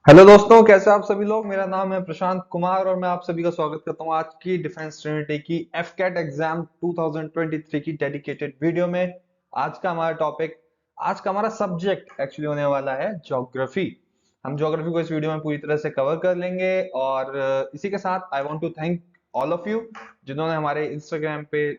Hello दोस्तों, कैसे आप सभी लोग। मेरा नाम है प्रशांत कुमार और मैं आप सभी का स्वागत करता हूं आज की डिफेंस ट्रिनिटी की एफकेट एग्जाम 2023 की डेडिकेटेड वीडियो में। आज का हमारा सब्जेक्ट एक्चुअली होने वाला है ज्योग्राफी। हम ज्योग्राफी को इस वीडियो में पूरी तरह से कवर कर लेंगे और इसी के साथ I want to thank all of you जिन्होंने हमारे इंस्टाग्राम पे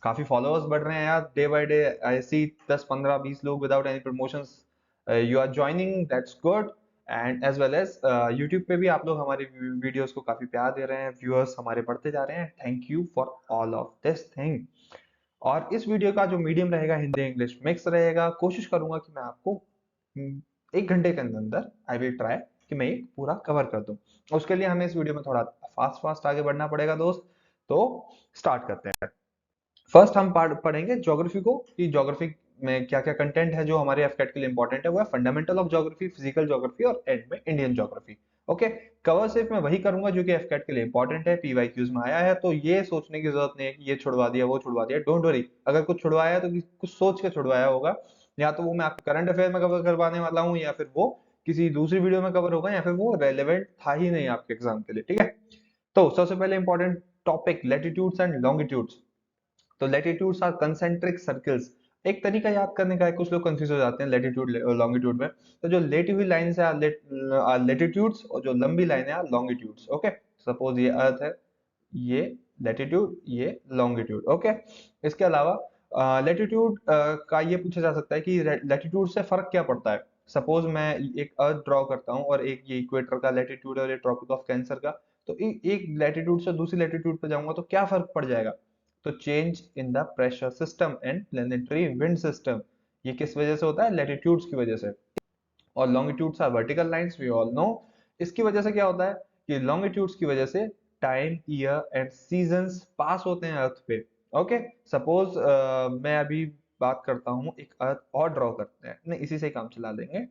काफी फॉलोअर्स बढ़ रहे हैं यार। Day by day I see 10 15 20 लोग without any promotions you are joining, that's good. And as well as YouTube पे भी आप लोग हमारी वीडियोस को काफी प्यार दे रहे हैं, व्यूअर्स हमारे बढ़ते जा रहे हैं। Thank you for all of this thing. और इस वीडियो का जो मीडियम रहेगा हिंदी इंग्लिश मिक्स रहेगा। कोशिश करूंगा कि मैं आपको 1 घंटे के अंदर अंदर आई विल ट्राई कि मैं ये पूरा कवर कर दूं। उसके लिए हमें इस वीडियो में थोड़ा फास्ट फास्ट आगे बढ़ना पड़ेगा दोस्त। तो स्टार्ट करते हैं। फर्स्ट हम पढ़ेंगे ज्योग्राफी को कि ज्योग्राफी में क्या क्या कंटेंट है जो हमारे एफकेट के लिए इंपॉर्टेंट है। वो है fundamental of geography, physical geography और एंड में इंडियन ज्योग्राफी। ओके, कवर सिर्फ मैं वही करूंगा जो कि एफकेट के लिए इंपॉर्टेंट है, पीवाईक्यूज में आया है। तो ये सोचने की जरूरत नहीं है कि ये छुड़वा दिया वो छुड़वा दिया। डोंट वरी, अगर कुछ छुड़वाया है तो कुछ सोच के छुड़वाया होगा। या तो वो मैं आपके करंट अफेयर में कवर करवाने वाला हूँ, या फिर वो किसी दूसरी वीडियो में कवर होगा, या फिर वो रेलेवेंट था ही नहीं आपके एग्जाम के लिए। ठीक है, तो सबसे पहले important topic latitudes and longitudes. तो लेटीट्यूड्स आर कंसेंट्रिक सर्कल्स। एक तरीका याद करने का है, कुछ लोग कंफ्यूज हो जाते हैं लेटीट्यूड लॉन्गिट्यूड में। तो जो लेटी हुई लाइन है लेटीट्यूड्स और जो लंबी लाइन है लॉन्गिट्यूड्स। ओके, सपोज ये अर्थ है, ये लेटीट्यूड, ये लॉन्गिट्यूड। ओके, इसके अलावा लेटीट्यूड का ये पूछा जा सकता है कि लेटीट्यूड से फर्क क्या पड़ता है। सपोज मैं एक अर्थ ड्रॉ करता हूँ और एक ये इक्वेटर का लेटीट्यूड और ये ट्रॉपिक ऑफ कैंसर का। तो एक लेटीट्यूड से दूसरी लेटीट्यूड पे जाऊंगा तो क्या फर्क पड़ जाएगा। तो change in the pressure system and planetary wind system. ये किस वजह से होता है, लेटीट्यूड्स की वजह से। और longitudes are vertical lines, we all know. इसकी वजह से क्या होता है कि लॉन्गिट्यूड्स की वजह से टाइम, ईयर एंड सीजन्स पास होते हैं अर्थ पे। ओके, सपोज मैं अभी बात करता हूँ, एक अर्थ और ड्रॉ करते हैं, नहीं इसी से काम चला लेंगे।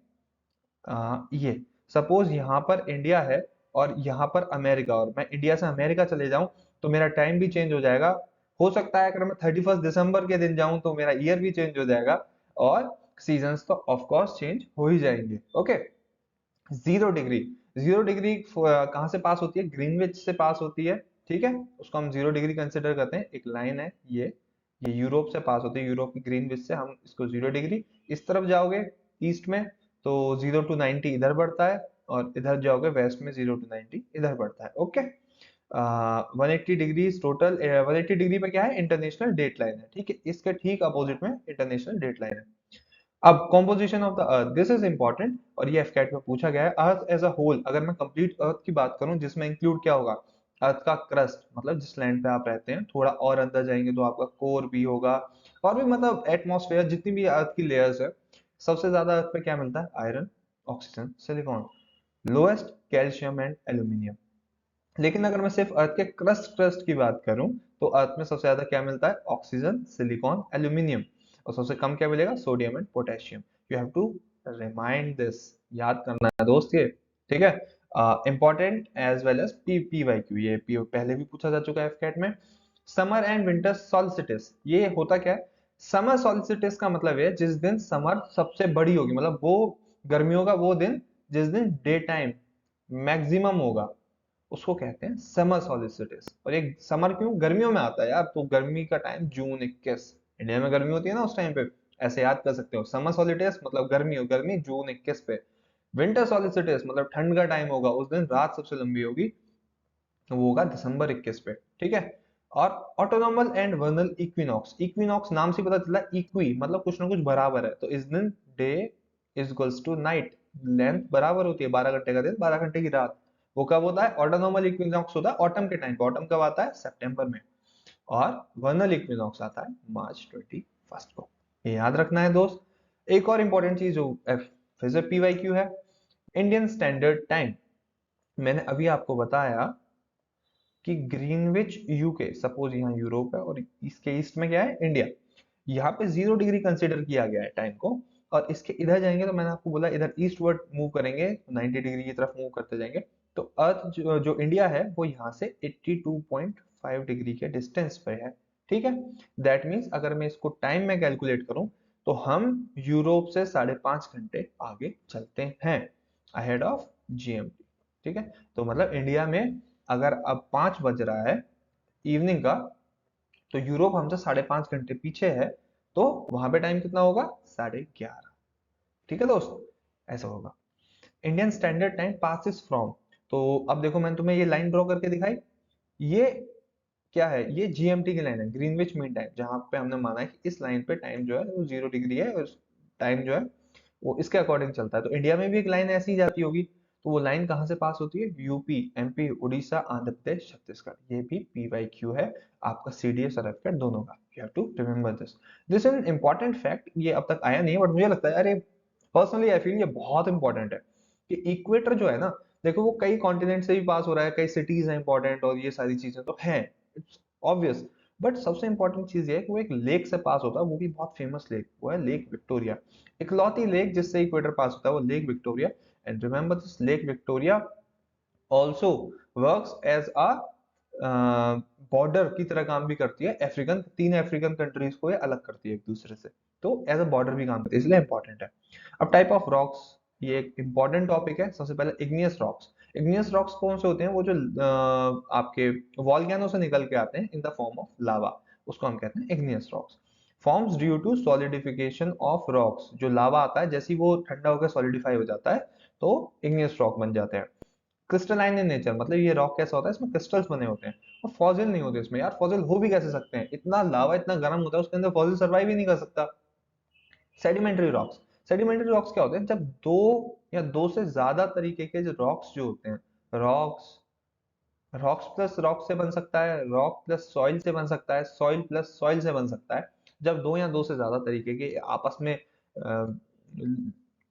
ये सपोज यहाँ पर इंडिया है और यहाँ पर अमेरिका, और मैं इंडिया से अमेरिका चले जाऊं तो मेरा टाइम भी चेंज हो जाएगा। हो सकता है अगर मैं 31 दिसंबर के दिन जाऊं तो मेरा ईयर भी चेंज हो जाएगा, और सीजन्स तो ऑफ कोर्स चेंज हो ही जाएंगे। ओके, 0 डिग्री, 0 डिग्री कहाँ से पास होती है, ग्रीनविच से पास होती है। ठीक है, उसको हम 0 डिग्री कंसिडर करते हैं। एक लाइन है ये यूरोप से पास होती है, यूरोप की ग्रीनविच से हम इसको 0 डिग्री। इस तरफ जाओगे ईस्ट में तो 0 to 90 इधर बढ़ता है, और इधर जाओगे वेस्ट में 0 to 90 इधर बढ़ता है। Okay, 180 degree total. 180 डिग्री पे क्या है, इंटरनेशनल डेट लाइन है। ठीक है, इसके ठीक अपोजिट में इंटरनेशनल डेट लाइन है। अब composition of the earth, this is important और ये एफकेट में पूछा गया है। अर्थ एज अ होल, अगर मैं कंप्लीट अर्थ की बात करूं जिसमें इंक्लूड क्या होगा, अर्थ का क्रस्ट मतलब जिस लैंड पे आप रहते हैं, थोड़ा और अंदर जाएंगे तो आपका कोर भी होगा, और भी मतलब एटमॉस्फेयर, जितनी भी अर्थ की लेयर्स है। सबसे ज्यादा अर्थ पे क्या मिलता है, iron, oxygen, silicon. Lowest calcium and aluminium. लेकिन अगर मैं सिर्फ अर्थ के क्रस्ट क्रस्ट की बात करूं तो अर्थ में सबसे ज्यादा क्या मिलता है, ऑक्सीजन, सिलिकॉन, एल्यूमिनियम। और सबसे कम क्या मिलेगा, sodium and potassium. You have to remind this, याद करना है दोस्त ये। ठीक है, important as well as P Y Q, ये पहले भी पूछा जा चुका है एफकेट में। समर एंड विंटर सॉल्स्टिस, ये होता क्या है। समर सॉल्स्टिस का मतलब है जिस दिन समर सबसे बड़ी होगी, मतलब वो गर्मियों का वो दिन जिस दिन डे टाइम मैक्सिमम होगा, उसको कहते हैं समर सॉलिस्टिस। और ये समर क्यों, गर्मियों में आता है यार, तो गर्मी का टाइम जून 21, इंडिया में गर्मी होती है ना उस टाइम पे, ऐसे याद कर सकते हो। समर सॉलिस्टिस मतलब गर्मी हो, गर्मी जून 21 पे। विंटर सॉलिस्टिस मतलब ठंड का टाइम होगा, उस दिन रात सबसे लंबी होगी, तो वो होगा December 21 पे। ठीक है, और ऑटोनॉमल एंड वर्नल इक्विनॉक्स, इक्विनॉक्स नाम से पता चला, इक्वी मतलब कुछ ना कुछ बराबर है, तो इस दिन day is equals to night, length बराबर होती है, 12 घंटे का दिन 12 घंटे की रात। वो कब होता है, ऑटोनॉमल इक्विनॉक्स होता है ऑटम के टाइम पे। ऑटम कब आता है, सितंबर में। और वर्नल इक्विनॉक्स आता है March 21 को। ये याद रखना है दोस्त। एक और इंपॉर्टेंट चीज जो फिर से पीवाईक्यू है, इंडियन स्टैंडर्ड टाइम। मैंने अभी आपको बताया कि ग्रीनविच यूके, सपोज यहाँ यूरोप है और इसके ईस्ट में क्या है, इंडिया। यहाँ पे 0 डिग्री कंसिडर किया गया है टाइम को। और इसके इधर जाएंगे तो मैंने आपको बोला इधर ईस्टवर्ड मूव करेंगे, 90 डिग्री की तरफ मूव करते जाएंगे। तो अर्थ जो इंडिया है वो यहाँ से 82.5 डिग्री के डिस्टेंस पे है। ठीक है, दैट मीन्स अगर मैं इसको टाइम में कैलकुलेट करूं तो हम यूरोप से 5.5 घंटे आगे चलते हैं, अहेड ऑफ GMT। ठीक है, तो मतलब इंडिया में अगर अब 5 बज रहा है इवनिंग का, तो यूरोप हमसे 5.5 घंटे पीछे है, तो वहां पे टाइम कितना होगा? 11:30। ठीक है दोस्त, ऐसा होगा। Indian standard time passes from, तो अब देखो मैंने तुम्हें ये लाइन ड्रॉ करके दिखाई, ये क्या है? ये जीएमटी की लाइन है, ग्रीनविच मीन टाइम, जहां पे हमने माना है कि इस लाइन पे टाइम जो है वो 0 डिग्री है, और टाइम जो है वो इसके अकॉर्डिंग चलता है। तो इंडिया में भी एक लाइन ऐसी ही जाती होगी, तो वो लाइन कहाँ से पास होती है? UP, MP, Orissa, Andhra Pradesh, Chhattisgarh. ये भी पी बाई क्यू है आपका, सीडीएस और एफकेट दोनों का। You have to remember this. This is an important fact, ये अब तक आया नहीं है, बट मुझे लगता है, अरे पर्सनली आई फील ये बहुत इंपॉर्टेंट है कि इक्वेटर जो है ना, देखो वो कई कॉन्टिनेंट से भी पास हो रहा है, कई सिटीज हैं इंपॉर्टेंट, और ये सारी चीजें तो हैं, इट्स ऑब्वियस। बट सबसे इंपॉर्टेंट चीज ये है कि वो एक लेक से पास होता है, वो भी बहुत फेमस लेक, वो है लेक विक्टोरिया। इकलौती लेक जिससे इक्वेटर पास होता है वो lake Victoria. And remember this, lake Victoria also works as a border की तरह काम भी करती है, अफ्रीकन, 3 अफ्रीकन कंट्रीज को ये अलग करती है एक दूसरे से, तो एज अ बॉर्डर भी काम करती है, इसलिए इंपॉर्टेंट है। अब टाइप ऑफ रॉक्स, ये एक इंपॉर्टेंट टॉपिक है। सबसे पहले इग्नियस रॉक्स। इग्नियस रॉक्स कौन से होते हैं? वो जो आपके वॉल्केनो से निकल के आते हैं in the form of lava, उसको हम कहते हैं igneous rocks. Forms due to solidification of rocks, जो लावा आता है जैसे ही वो ठंडा होकर सॉलिडिफाई हो जाता है, तो इग्नियस रॉक बन जाते हैं। क्रिस्टलाइन इन नेचर, मतलब ये रॉक कैसा होता है? इसमें क्रिस्टल्स बने होते हैं, और फॉसिल नहीं होते इसमें। यार फॉसिल हो भी कैसे सकते हैं? इतना लावा इतना गर्म होता है, उसके अंदर फॉसिल सर्वाइव ही नहीं कर सकता। Sedimentary rocks. सेडिमेंट्री रॉक्स क्या होते हैं? जब दो या दो से ज्यादा तरीके के जो रॉक्स जो होते हैं, रॉक्स, रॉक्स प्लस रॉक से बन सकता है, रॉक प्लस सॉइल से बन सकता है, सॉइल प्लस सॉइल से बन सकता है। जब दो या दो से ज्यादा तरीके के आपस में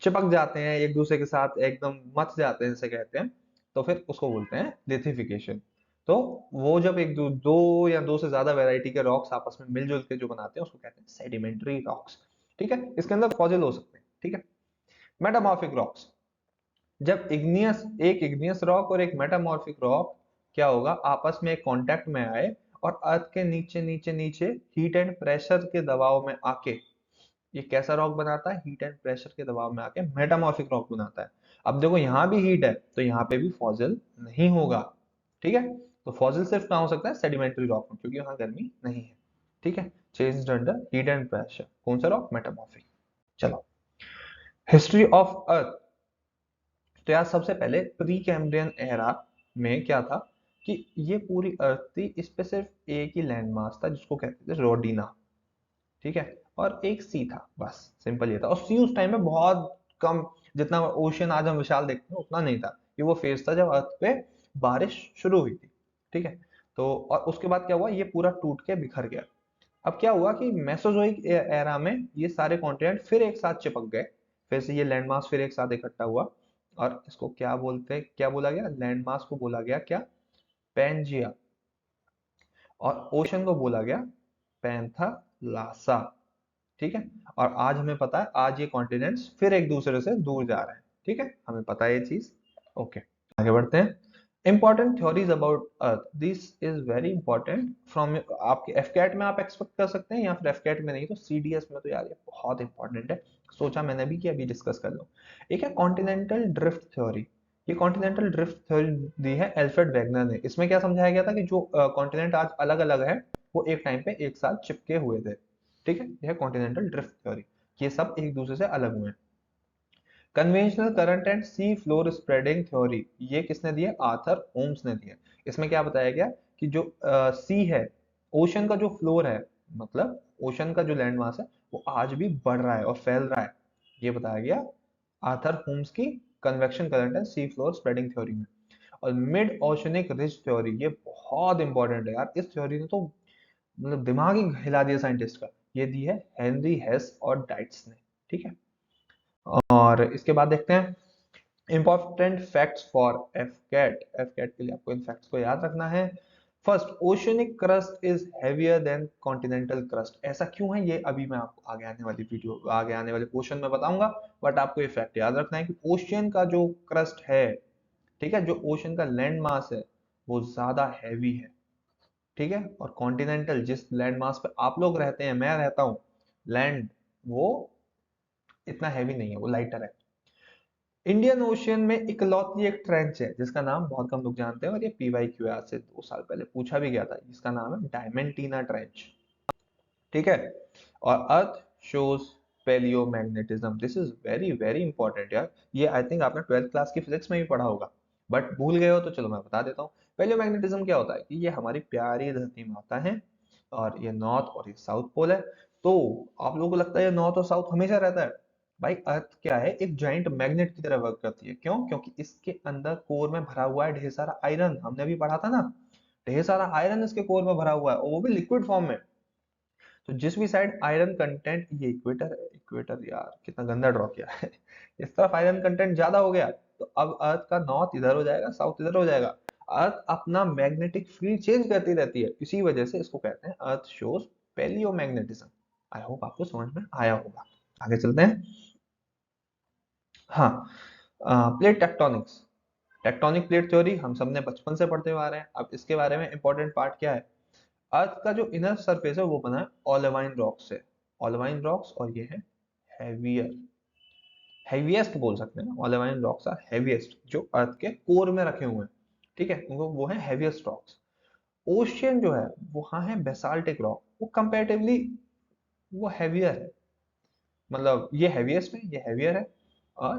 चिपक जाते हैं एक दूसरे के साथ, एकदम मच जाते हैं जिसे कहते हैं, तो फिर उसको बोलते हैं लिथिफिकेशन। तो वो जब दो या दो से ज्यादा वैरायटी के रॉक्स आपस में मिलजुल के जो बनाते हैं उसको कहते हैं सेडिमेंट्री रॉक्स। ठीक है, इसके अंदर फॉसिल हो सकते हैं। ठीक है, मेटामॉर्फिक रॉक्स। जब एक इग्नियस रॉक और एक मेटामॉर्फिक रॉक क्या होगा, आपस में एक कांटेक्ट में आए, और अर्थ के नीचे नीचे नीचे हीट एंड प्रेशर के दबाव में आके ये कैसा रॉक बनाता है? हीट एंड प्रेशर के दबाव में आके मेटामॉर्फिक रॉक बनाता है। अब देखो यहाँ भी हीट है, तो यहाँ पे भी फॉसिल नहीं होगा। ठीक है, तो फॉसिल सिर्फ कहाँ हो सकता है? सेडिमेंट्री रॉक में, क्योंकि वहां गर्मी नहीं है। ठीक है, changed under heat and pressure. कौन सा रॉक? मेटामॉर्फिक। चलो, हिस्ट्री ऑफ अर्थ। तो यार सबसे पहले प्री कैम्ब्रियन एरा में क्या था कि ये पूरी अर्थ थी, इस पे सिर्फ एक ही लैंड मास था जिसको कहते थे रोडिना। ठीक है, और एक सी था, बस सिंपल ये था। और सी उस टाइम में बहुत कम, जितना ओशियन आज हम विशाल देखते हैं उतना नहीं था। ये वो फेज था जब अर्थ पे बारिश शुरू हुई थी। ठीक है, तो और उसके बाद क्या हुआ? ये पूरा टूट के बिखर गया। अब क्या हुआ कि मेसोजोइक एरा में ये सारे कॉन्टिनेंट फिर एक साथ चिपक गए, फिर से ये लैंडमास फिर एक साथ इकट्ठा हुआ, और इसको क्या बोलते हैं, क्या बोला गया? लैंडमास को बोला गया क्या? पैंजिया। और ओशन को बोला गया पैंथालासा। ठीक है, और आज हमें पता है, आज ये कॉन्टिनेंट्स फिर एक दूसरे से दूर जा रहे हैं। ठीक है, हमें पता है ये चीज। ओके, आगे बढ़ते हैं। Important theories about earth, this is very important from आपके एफकैट में आप एक्सपेक्ट कर सकते हैं, या फिर एफकैट में नहीं तो सीडीएस में, तो यार ये बहुत इंपॉर्टेंट है, सोचा मैंने भी कि अभी डिस्कस कर लो। एक है कॉन्टिनेंटल ड्रिफ्ट थ्योरी। ये कॉन्टिनेंटल ड्रिफ्ट थ्योरी दी है एल्फ्रेड वेगनर ने। इसमें क्या समझाया गया था कि जो कॉन्टिनेंट आज अलग अलग है, वो एक टाइम पे एक साथ चिपके हुए थे। ठीक है, यह कॉन्टिनेंटल ड्रिफ्ट थ्योरी, ये सब एक दूसरे से अलग हुए हैं। Conventional current and sea floor spreading theory, ये किसने दी है? आर्थर होम्स ने दी है। इसमें क्या बताया गया कि जो सी है, ओशन का जो फ्लोर है, मतलब ओशन का जो लैंड मास है, वो आज भी बढ़ रहा है और फैल रहा है। ये बताया गया आर्थर होम्स की convection current and sea floor spreading theory में। और मिड ओशनिक रिज थ्योरी, ये बहुत इंपॉर्टेंट है यार, इस थ्योरी ने तो मतलब दिमाग ही हिला दिया साइंटिस्ट का। ये दी है हेनरी हेस और डाइट्स ने। ठीक है, और इसके बाद देखते हैं important facts for AFCAT. AFCAT के लिए आपको इन फैक्ट्स को याद रखना है। First, oceanic crust is heavier than continental crust. ऐसा क्यों है, ये अभी मैं आपको आगे आने वाली वीडियो, आगे आने वाले क्वेश्चन में बताऊंगा। बट आपको ये फैक्ट याद रखना है कि ओशियन का जो क्रस्ट है, ठीक है, जो ओशन का लैंड मास है, वो ज्यादा हैवी है। ठीक है, और कॉन्टिनेंटल, जिस लैंड मास पे आप लोग रहते हैं, मैं रहता हूँ, लैंड, वो इतना हैवी नहीं है, वो लाइटर है। इंडियन ओशियन में इकलौती एक ट्रेंच है जिसका नाम बहुत कम लोग जानते हैं, और ये PYQ आज से 2 साल पहले पूछा भी गया था, जिसका नाम है डायमेंटीना ट्रेंच। ठीक है। और earth shows palaeomagnetism, this is very very important यार। ये आई थिंक आपने 12th क्लास की फिजिक्स में भी पढ़ा होगा, बट भूल गए हो तो चलो मैं बता देता हूँ। पैलियोमैग्नेटिज्म क्या होता है कि ये हमारी प्यारी धरती में आता है, और ये नॉर्थ और ये साउथ पोल है। तो आप लोगों को लगता है ये नॉर्थ और साउथ हमेशा रहता है? भाई अर्थ क्या है, एक जाइंट मैग्नेट की तरह वर्क करती है। क्यों? क्योंकि इसके अंदर कोर में भरा हुआ है ढेर सारा आयरन, हमने अभी पढ़ा था ना, ढेर सारा आयरन इसके कोर में भरा हुआ है, और वो भी लिक्विड फॉर्म में। तो जिस भी साइड आयरन कंटेंट, ये इक्वेटर है, इक्वेटर यार कितना गंदा ड्रॉ किया है इस तरफ आयरन कंटेंट ज्यादा हो गया, तो अब अर्थ का नॉर्थ इधर हो जाएगा, साउथ इधर हो जाएगा। अर्थ अपना मैग्नेटिक फील्ड चेंज करती रहती है, इसी वजह से इसको कहते हैं अर्थ शोज पैलियोमैग्नेटिज्म। आई होप आपको समझ में आया होगा। आगे चलते हैं। हाँ, plate tectonics, tectonic plate theory हम सबने बचपन से पढ़ते हुए आ रहे हैं। अब इसके बारे में इंपॉर्टेंट पार्ट क्या है, अर्थ का जो इनर सरफेस है वो बना है ओलेवाइन रॉक्स से, ओलेवाइन रॉक्स, और ये है हैवियर, हैवीएस्ट बोल सकते हैं ना, ओलेवाइन रॉक्स आर हैवीएस्ट जो अर्थ के कोर में रखे हुए हैं। ठीक है, वो है हैवीएस्ट रॉक्स। ओशियन जो है वहां है बेसाल्टिक रॉक, वो कंपैरेटिवली वो हैवियर है, मतलब ये हैवीएस्ट है, ये हैवियर है। और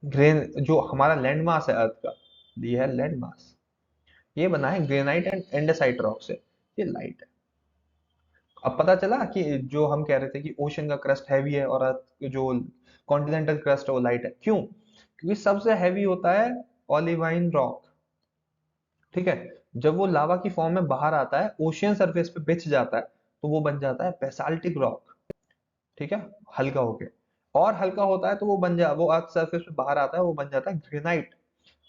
ग्रेन जो हमारा लैंड मास है अर्थ का, ये है लैंड मास, ये बना है ग्रेनाइट एंड एंडेसाइट रॉक से, ये लाइट है। अब पता चला कि जो हम कह रहे थे कि ओशन का क्रस्ट हैवी है और जो कॉन्टिनेंटल क्रस्ट है वो लाइट है, क्यों? क्योंकि सबसे हैवी होता है ओलिवाइन रॉक। ठीक है, जब वो लावा की फॉर्म में बाहर आता है, ओशियन सरफेस पे बिछ जाता है, तो वो बन जाता है बेसाल्टिक रॉक। ठीक है, हल्का होके, और हल्का होता है तो वो अर्थ सरफेस पे बाहर आता है, वो बन जाता है ग्रेनाइट।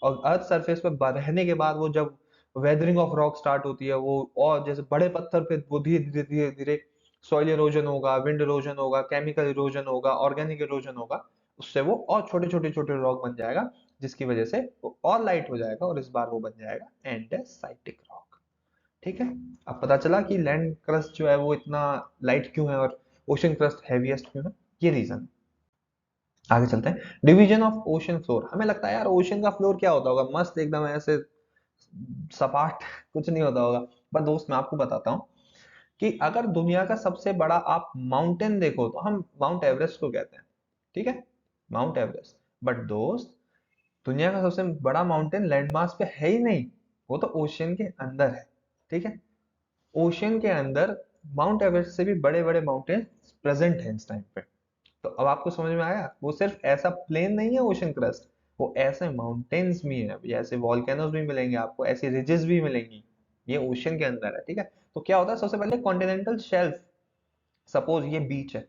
और अर्थ सरफेस पे रहने के बाद वो जब वेदरिंग ऑफ रॉक स्टार्ट होती है, वो और जैसे बड़े पत्थर पे वो धीरे धीरे धीरे धीरे सॉइल इरोजन होगा, विंड इरोजन होगा, केमिकल इरोजन होगा, ऑर्गेनिक इरोजन होगा, उससे वो और छोटे छोटे छोटे रॉक बन जाएगा, जिसकी वजह से वो और लाइट हो जाएगा, और इस बार वो बन जाएगा एंडेसाइटिक रॉक। ठीक है, अब पता चला कि लैंड क्रस्ट जो है वो इतना लाइट क्यों है, और ओशन क्रस्ट हैवीएस्ट क्यों है, ये रीजन। आगे चलते हैं। डिवीजन ऑफ ओशन फ्लोर, हमें लगता है यार ओशन का फ्लोर क्या होता होगा, मस्त एकदम ऐसे सपाट कुछ नहीं होता होगा। पर दोस्त मैं आपको बताता हूँ कि अगर दुनिया का सबसे बड़ा आप माउंटेन देखो तो हम माउंट एवरेस्ट को कहते हैं। ठीक है, माउंट एवरेस्ट। बट दोस्त, दुनिया का सबसे बड़ा माउंटेन लैंडमास पे है ही नहीं, वो तो ओशियन के अंदर है। ठीक है, ओशियन के अंदर माउंट एवरेस्ट से भी बड़े बड़े माउंटेन प्रेजेंट हैं इस टाइम पे। तो अब आपको समझ में आया, वो सिर्फ ऐसा प्लेन नहीं है ओशन क्रस्ट, वो ऐसे माउंटेन्स भी हैं, अभी ऐसे वॉल्केनोज भी मिलेंगे आपको, ऐसी रिजेस भी मिलेंगी, ये ओशन के अंदर है। ठीक है, तो क्या होता है, सबसे पहले कॉन्टिनेंटल शेल्फ, सपोज ये बीच है,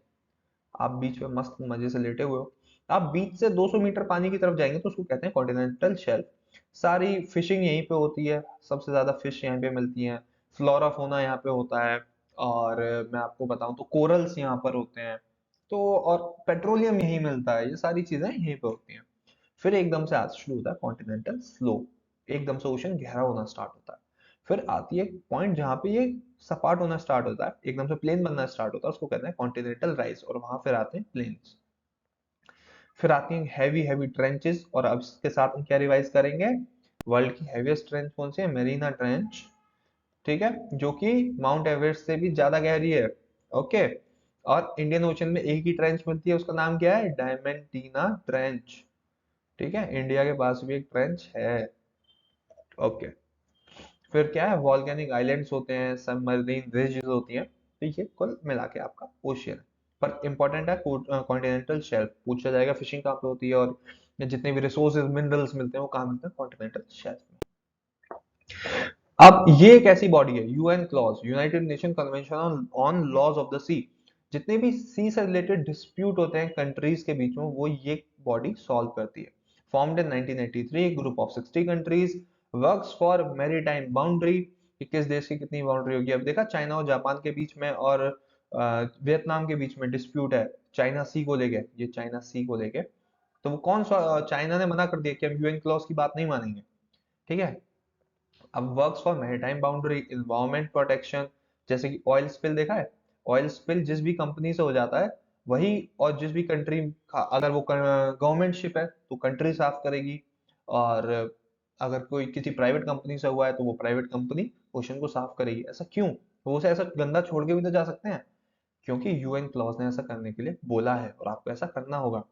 आप बीच पे मस्त मजे से लेटे हुए हो, आप बीच से 200 मीटर पानी की तरफ जाएंगे तो उसको कहते हैं कॉन्टिनेंटल शेल्फ। सारी फिशिंग यहीं पे होती है, सबसे ज्यादा फिश यहीं पे मिलती हैं, फ्लोरा फोना यहाँ पे होता है, और मैं आपको बताऊं तो कोरल्स यहाँ पर होते हैं, तो और पेट्रोलियम यहीं मिलता है, ये सारी चीजें यहीं पे होती हैं। फिर एकदम से आज शुरू होता है कॉन्टिनेंटल स्लोप, एकदम से ओशन गहरा होना स्टार्ट होता है। फिर आती है पॉइंट जहां पे ये सपाट होना स्टार्ट होता है, एकदम से प्लेन बनना स्टार्ट होता है, उसको कहते हैं कॉन्टिनेंटल राइज, और वहां फिर आते हैं प्लेन्स। फिर आती हैं हैवी हैवी ट्रेंचेस, और अब इसके साथ हम क्या रिवाइज करेंगे, वर्ल्ड की हैवीएस्ट ट्रेंच कौन सी है, मेरीना ट्रेंच। ठीक है, जो कि माउंट एवरेस्ट से भी ज्यादा गहरी है। ओके, और इंडियन ओशन में एक ही ट्रेंच मिलती है, उसका नाम क्या है, डायमेंटीना ट्रेंच। ठीक है, इंडिया के पास भी एक ट्रेंच है। ओके, फिर क्या है, वॉल्केनिक आइलैंड्स होते हैं, सबमरीन रिजेस होती हैं, तो ये कुल मिला के आपका ओशियन है। पर इंपॉर्टेंट है कॉन्टिनेंटल शेल्फ, पूछा जाएगा फिशिंग कहाँ पे होती है, और जितने भी रिसोर्सेज मिनरल्स मिलते हैं वो कहाँ मिलते हैं, कॉन्टिनेंटल शेल्फ में। अब ये एक ऐसी बॉडी है, UNCLOS, United Nation Convention on on laws of the sea, जितने भी सी से रिलेटेड डिस्प्यूट होते हैं कंट्रीज के बीच में, वो ये बॉडी सॉल्व करती है। Formed in 1983, group of 60 countries works for maritime boundary, कि किस देश की कितनी बाउंड्री होगी। अब देखा, चाइना और जापान के बीच में और वियतनाम के बीच में डिस्प्यूट है चाइना सी को लेके, ये चाइना सी को लेके, तो वो कौन सा, चाइना ने मना कर दिया कि हम यूएन क्लॉज की बात नहीं मानेंगे। ठीक है, अब works for maritime boundary, environment protection, जैसे कि ऑयल स्पिल देखा है, ऑयल स्पिल जिस भी कंपनी से हो जाता है, वही, और जिस भी कंट्री का अगर वो गवर्नमेंट शिप है तो कंट्री साफ करेगी, और अगर कोई किसी प्राइवेट कंपनी से हुआ है तो वो प्राइवेट कंपनी ओशन को साफ करेगी। ऐसा क्यों? वो उसे ऐसा गंदा छोड़ के भी तो जा सकते हैं, क्योंकि यूएन क्लॉज ने ऐसा करने के लिए बोला है और आपको ऐसा करना होगा।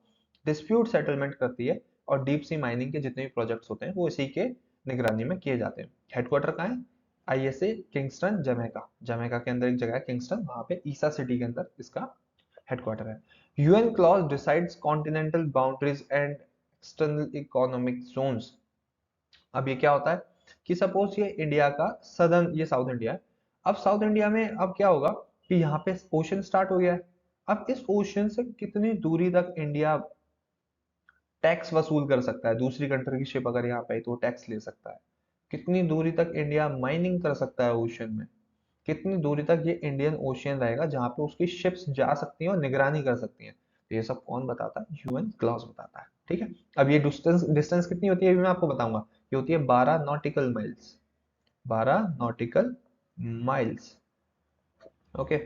डिस्प्यूट सेटलमेंट करती है, और डीप सी माइनिंग के जितने भी प्रोजेक्ट्स होते हैं वो इसी के निगरानी में किए जाते हैं। हेडक्वार्टर कहाँ है? ISA Kingston, Jamaica. जमैका के अंदर एक जगह है किंगस्टन, वहां पे ईसा सिटी के अंदर इसका हेडक्वार्टर है। UN clause decides continental boundaries and external economic zones. अब ये क्या होता है कि सपोज ये इंडिया का सदर्न, ये साउथ इंडिया है। अब साउथ इंडिया में अब क्या होगा कि यहाँ पे ओशन स्टार्ट हो गया है। अब इस ओशन से कितनी दूरी तक इंडिया टैक्स वसूल कर सकता है? दूसरी कंट्री की शिप अगर यहाँ पे आई तो टैक्स ले सकता है। कितनी दूरी तक इंडिया माइनिंग कर सकता है ओशन में? कितनी दूरी तक ये इंडियन ओशियन रहेगा जहाँ पे उसकी शिप्स जा सकती हैं और निगरानी कर सकती हैं? तो ये सब कौन बताता है? यूएन क्लॉज बताता है। ठीक है। अब ये डिस्टेंस डिस्टेंस कितनी होती है ये भी मैं आपको बताऊंगा। ये होती है 12 nautical miles. 12 nautical miles. Okay.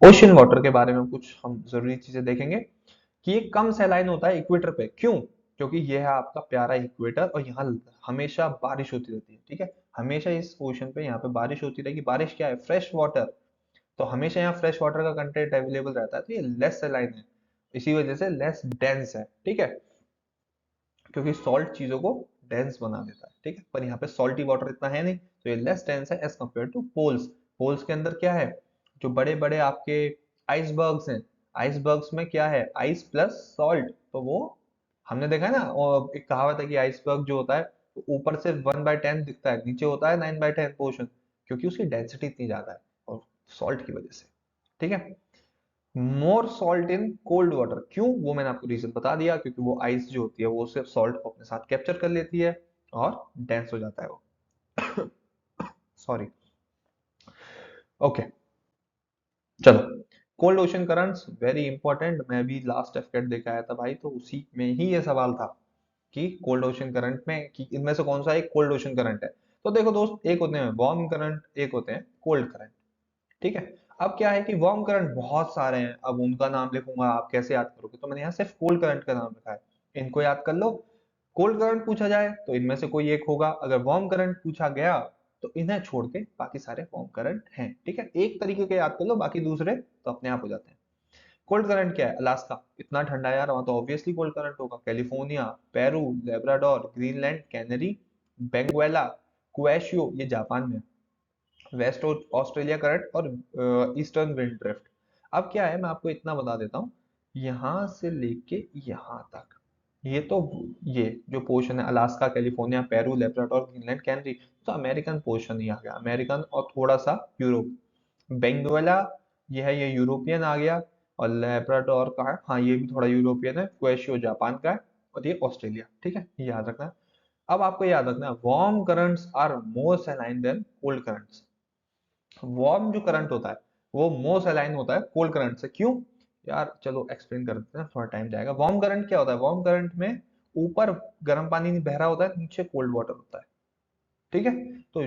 Ocean water के बारे में कुछ हम जरूरी चीजें देखेंगे कि ये कम सैलाइन होता है इक्वेटर पे। क्यों? क्योंकि ये है आपका प्यारा इक्वेटर, और यहाँ हमेशा बारिश होती रहती है। ठीक है। हमेशा इस ओशन पे यहाँ पे बारिश होती रहेगी। बारिश क्या है? Fresh water. तो हमेशा यहाँ फ्रेश वाटर का कंटेंट अवेलेबल रहता है, तो ये लेस सैलाइन है, इसी वजह से लेस डेंस है। ठीक है। क्योंकि सॉल्ट चीजों को डेंस बना देता है। ठीक है। पर यहाँ पे सॉल्टी वाटर इतना है नहीं, तो ये लेस डेंस है as compared to poles. Poles के अंदर क्या है? जो बड़े बड़े आपके आइसबर्ग्स हैं, आइसबर्ग्स में क्या है? Ice plus salt. तो वो हमने देखा है ना, और एक कहावत है कि आइसबर्ग जो होता है वो ऊपर से 1/10 दिखता है, नीचे होता है 9/10 पोर्शन, क्योंकि उसकी डेंसिटी इतनी ज्यादा है और सॉल्ट की वजह से। ठीक है। मोर सॉल्ट इन कोल्ड वाटर। क्यों? वो मैंने आपको रीजन बता दिया, क्योंकि वो आइस जो होती है वो सिर्फ सॉल्ट को अपने साथ कैप्चर कर लेती है और डेंस हो जाता है वो। सॉरी। ओके। चलो। Cold ocean currents very important. मैं भी लास्ट एफकेट देख आया था भाई, तो उसी में ही ये सवाल था कि कोल्ड ओशन करंट में कि इनमें से कौन सा एक कोल्ड ओशन करंट है। तो देखो दोस्त, एक होते हैं वार्म करंट, एक होते हैं कोल्ड करंट। ठीक है। अब क्या है कि वार्म करंट बहुत सारे हैं, अब उनका नाम लिखूंगा आप कैसे याद करोगे? तो मैंने यहाँ सिर्फ कोल्ड करंट का नाम लिखा है, इनको याद कर लो। कोल्ड करंट पूछा जाए तो इनमें से कोई एक होगा, अगर वार्म करंट पूछा गया तो इन्हें छोड़ के बाकी सारे वार्म करंट हैं। ठीक है। एक तरीके के याद कर लो, बाकी दूसरे तो अपने आप हो जाते हैं। कोल्ड करंट क्या है? अलास्का, इतना ठंडा यार, वहां तो ऑब्वियसली कोल्ड करंट होगा। California, Peru, Labrador, Greenland, Canary, Benguela, Kuroshio, ये जापान में। वेस्ट ऑस्ट्रेलिया करंट और ईस्टर्न विंड ड्रिफ्ट। अब क्या है, मैं आपको इतना बता देता हूँ, यहाँ से लेके यहाँ तक ये तो, ये जो पोर्शन है Alaska, California, Peru, Labrador, Greenland, canary, तो अमेरिकन पोर्शन ही आ गया, अमेरिकन और थोड़ा सा यूरोप। बेंगुएला, ये है, ये यूरोपियन आ गया। और लेब्राडोर का है, हाँ ये भी थोड़ा यूरोपियन है। क्वेशियो जापान का है। और ये ऑस्ट्रेलिया। ठीक है, ये याद रखना है। अब आपको याद रखना है, warm currents are more saline than cold currents. Warm जो करंट होता है वो मोस्ट अलाइन होता है कोल्ड करंट से। क्यों? यार चलो एक्सप्लेन कर देते हैं, थोड़ा टाइम जाएगा। वार्म करंट क्या होता है? वार्म करंट में ऊपर गर्म पानी नहीं बह रहा होता है, नीचे कोल्ड वाटर होता है। ठीक है। तो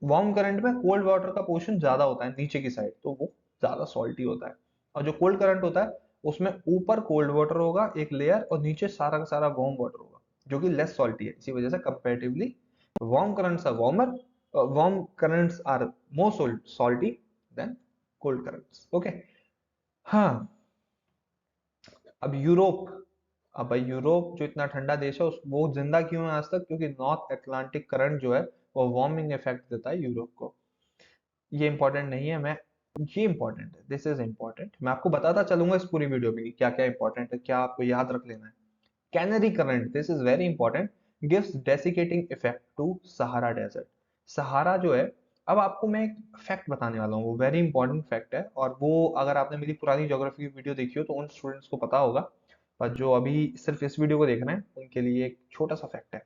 वार्म करंट में कोल्ड वाटर का पोर्शन ज्यादा होता है नीचे की साइड, तो वो ज्यादा सॉल्टी होता है। और जो कोल्ड करंट होता है उसमें ऊपर कोल्ड वाटर होगा एक लेयर, और नीचे सारा का सारा वार्म वाटर होगा, जो कि लेस सॉल्टी है। इसी वजह से comparatively warm currents are warmer, warm currents are more salty than cold currents. Okay. हाँ। अब यूरोप, अब भाई यूरोप जो इतना ठंडा देश है वो जिंदा क्यों है आज तक? क्योंकि नॉर्थ अटलांटिक करंट जो है वो वार्मिंग इफेक्ट देता है यूरोप को। ये इंपॉर्टेंट नहीं है, मैं, ये इंपॉर्टेंट है, दिस इज इंपॉर्टेंट। मैं आपको बताता चलूंगा इस पूरी वीडियो में क्या क्या इंपॉर्टेंट है, क्या आपको याद रख लेना है। Canary current, this is very important, gives desiccating effect to Sahara desert. Sahara जो है, अब आपको मैं एक फैक्ट बताने वाला हूँ, वो वेरी इंपॉर्टेंट फैक्ट है, और वो अगर आपने मेरी पुरानी ज्योग्राफी की वीडियो देखी हो तो उन स्टूडेंट्स को पता होगा। पर जो अभी सिर्फ इस वीडियो को देखना है उनके लिए एक छोटा सा फैक्ट है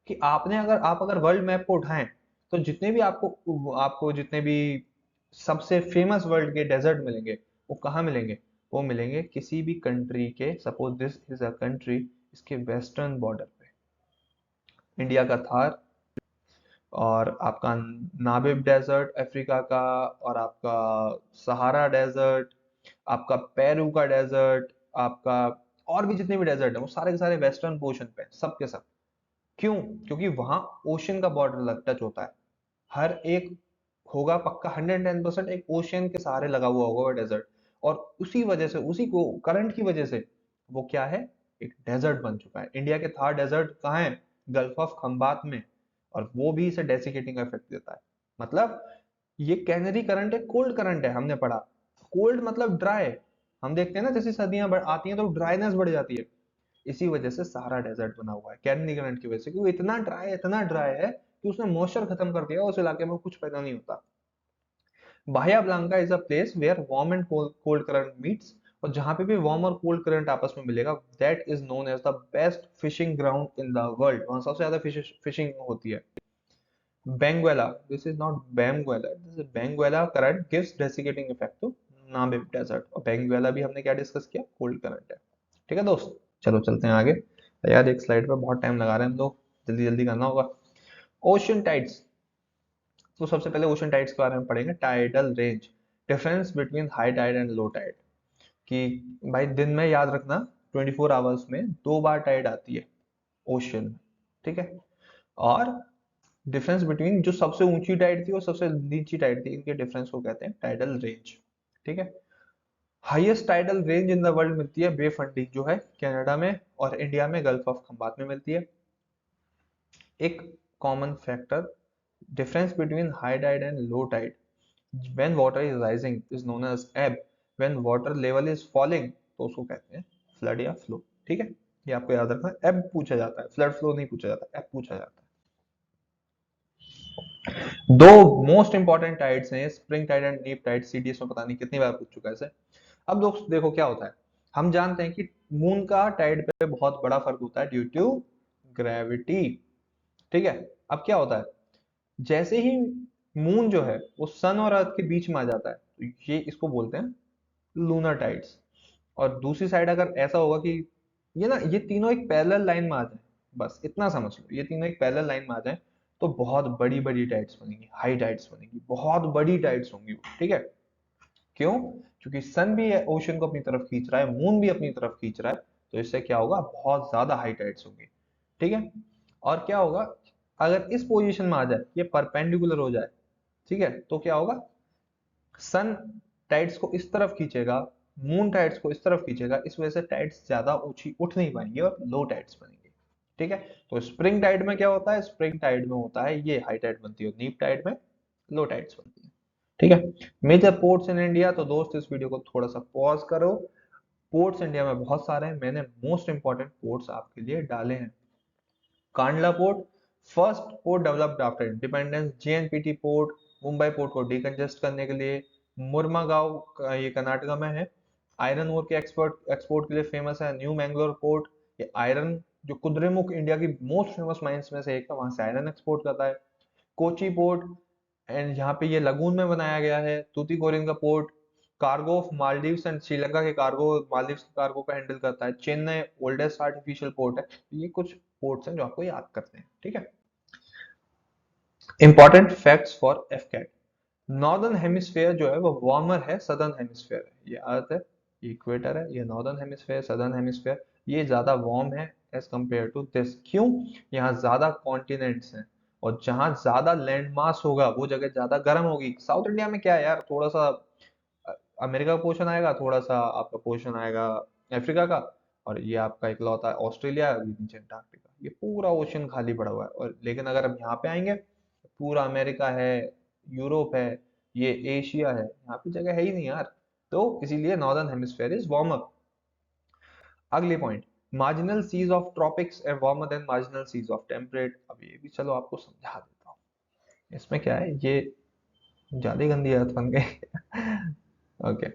कि आपने अगर आप अगर वर्ल्ड मैप को उठाएं तो जितने भी आपको आपको जितने भी सबसे फेमस वर्ल्ड के डेजर्ट मिलेंगे, वो कहाँ मिलेंगे? वो मिलेंगे किसी भी कंट्री के, suppose this is a country, इसके वेस्टर्न बॉर्डर पे। इंडिया का थार, और आपका नाबिब डेजर्ट अफ्रीका का, और आपका सहारा डेजर्ट, आपका पेरू का डेजर्ट, आपका और भी जितने भी डेजर्ट है वो सारे के सारे वेस्टर्न पोर्शन पे हैं, सब के सब। क्यों? क्योंकि वहां ओशन का बॉर्डर टच होता है। हर एक होगा पक्का 110% एक ओशियन के सहारे लगा हुआ होगा वो डेजर्ट। और उसी वजह से, उसी को करंट की वजह से वो क्या है, एक डेजर्ट बन चुका है। इंडिया के थार डेजर्ट कहाँ है? गल्फ ऑफ खंबात में। और वो भी इसे डेसिकेटिंग इफेक्ट देता है। मतलब ये कैनरी करंट एक कोल्ड करंट है, हमने पढ़ा। कोल्ड मतलब ड्राई। हम देखते हैं ना जैसे सर्दियां आती हैं तो ड्राइनेस बढ़ जाती है। इसी वजह से सहारा डेजर्ट बना हुआ है कैनरी करंट की वजह से, क्योंकि इतना ड्राई है कि उसने मॉइस्चर खत्म कर दिया, उस इलाके में कुछ पैदा नहीं होता। Bahia Blanca is a place where warm and cold current meets. और जहां पे भी वार्म और कोल्ड करंट आपस में मिलेगा, that is known as the best fishing ground in the world. वहां सबसे ज्यादा फिशिंग होती है। Benguela, this is not Benguela, this is Benguela current gives desiccating effect to Namib Desert। और Benguela भी हमने क्या डिस्कस किया, कोल्ड करंट है। ठीक है दोस्त, चलो चलते हैं आगे। यार एक स्लाइड पे बहुत टाइम लगा रहे हैं हम लोग, जल्दी जल्दी करना होगा। Ocean tides. तो सबसे पहले ओशन टाइड्स के बारे में पढ़ेंगे। Tidal range, difference between high tide and low tide. कि भाई दिन में याद रखना 24 आवर्स में 2 बार टाइड आती है ओशन में। ठीक है। और डिफरेंस बिटवीन जो सबसे ऊंची टाइड थी और सबसे नीची टाइड थी, इनके डिफरेंस को कहते हैं टाइडल रेंज। ठीक है। Highest tidal range in the world मिलती है बे फंडी, जो है कनाडा में, और इंडिया में गल्फ ऑफ खंबात में मिलती है। एक common factor, difference between high tide and low tide, when water is rising is known as ebb, when water level is falling तो उसको कहते हैं फ्लड या फ्लो। ठीक है, ये आपको याद रखना है। एब पूछा जाता है, फ्लड फ्लो नहीं पूछा जाता, एब पूछा जाता है। दो मोस्ट इंपॉर्टेंट टाइड्स हैं, स्प्रिंग टाइड एंड नीप टाइड। सीडीएस में पता नहीं कितनी बार पूछ चुका है इसे। अब दोस्त देखो क्या होता है, हम जानते हैं कि मून का टाइड पे बहुत बड़ा फर्क होता है ड्यू टू ग्रेविटी। ठीक है। अब क्या होता है, जैसे ही मून जो है वो सन और अर्थ के बीच में आ जाता है तो ये इसको बोलते हैं लूनर टाइड्स। और दूसरी साइड अगर ऐसा होगा कि ये ना, ये तीनों एक पैरेलल लाइन में आ जाए, बस इतना समझ लो, ये तीनों एक पैरेलल लाइन में आ जाए तो बहुत बड़ी बड़ी टाइड्स बनेंगी, हाई टाइड्स बनेंगी, बहुत बड़ी टाइड्स होंगी वो। ठीक है। क्यों? क्योंकि सन भी ओशन को अपनी तरफ खींच रहा है, मून भी अपनी तरफ खींच रहा है, तो इससे क्या होगा, बहुत ज्यादा हाई टाइड्स होंगी। ठीक है। और क्या होगा, अगर इस पोजीशन में आ जाए, ये परपेंडिकुलर हो जाए, ठीक है, तो क्या होगा, सन टाइड्स को इस तरफ खींचेगा, मून टाइड्स को इस तरफ खींचेगा, इस वजह से टाइड्स ज्यादा ऊंची उठ नहीं पाएंगी और लो टाइड्स बनेंगे। ठीक है। तो स्प्रिंग टाइड में क्या होता है, स्प्रिंग टाइड में होता है ये हाई टाइड बनती है, नीप टाइड में लो टाइड्स बनती है। ठीक है। मेजर पोर्ट्स इन इंडिया, तो दोस्त इस वीडियो को थोड़ा सा पॉज करो। पोर्ट्स इंडिया में बहुत सारे हैं, मैंने मोस्ट इंपॉर्टेंट पोर्ट्स आपके लिए डाले हैं। Kandla port, first port developed after independence. JNPT port, Mumbai port को डिकंजेस्ट करने के लिए। मुरमागांव, ये कर्नाटका में है, आयरन ओर के एक्सपोर्ट के लिए फेमस है। न्यू मैंगलोर पोर्ट, ये आयरन, जो कुद्रेमुख इंडिया की मोस्ट फेमस माइंस में से एक है, वहां से आयरन एक्सपोर्ट करता है। कोची पोर्ट, एंड यहाँ पे ये लगून में बनाया गया है। तूतीकोरिन का port, cargo of Maldives and Sri Lanka के कार्गो, मालदीव्स के कार्गो का हैंडल करता है। चेन्नई ओल्डेस्ट आर्टिफिशियल पोर्ट है। ये कुछ पोर्ट्स हैं जो आपको याद करते हैं। ठीक है। Important facts for AFCAT. Northern hemisphere जो है वो वार्मर है, सदर्न हेमिस्फेयर है। ये अर्थ है, ये इक्वेटर है, ये नॉर्दर्न हेमिस्फेयर, सदर्न हेमिस्फेयर, ये ज्यादा वार्म है एज कंपेयर टू दिस। क्यों? यहाँ ज्यादा कॉन्टिनेंट्स हैं, और जहां ज्यादा लैंड मास होगा वो जगह ज्यादा गर्म होगी। साउथ इंडिया में क्या है यार, थोड़ा सा अमेरिका का पोर्शन आएगा, थोड़ा सा आपका पोर्शन आएगा अफ्रीका का, और ये आपका इकलौता ऑस्ट्रेलिया, और ये नीचे अंटार्कटिका, ये पूरा ओशन खाली पड़ा हुआ है। और लेकिन अगर हम यहाँ पे आएंगे, पूरा अमेरिका है, यूरोप है, ये एशिया है, यहाँ पे जगह है ही नहीं यार। तो इसीलिए नॉर्दर्न हेमिस्फेयर इज वार्मर। अगली point, marginal seas of tropics are warmer than marginal seas of temperate. अब ये भी चलो आपको समझा देता हूँ। इसमें क्या है, ये ज्यादा गंदी अर्थ बन गई। Okay,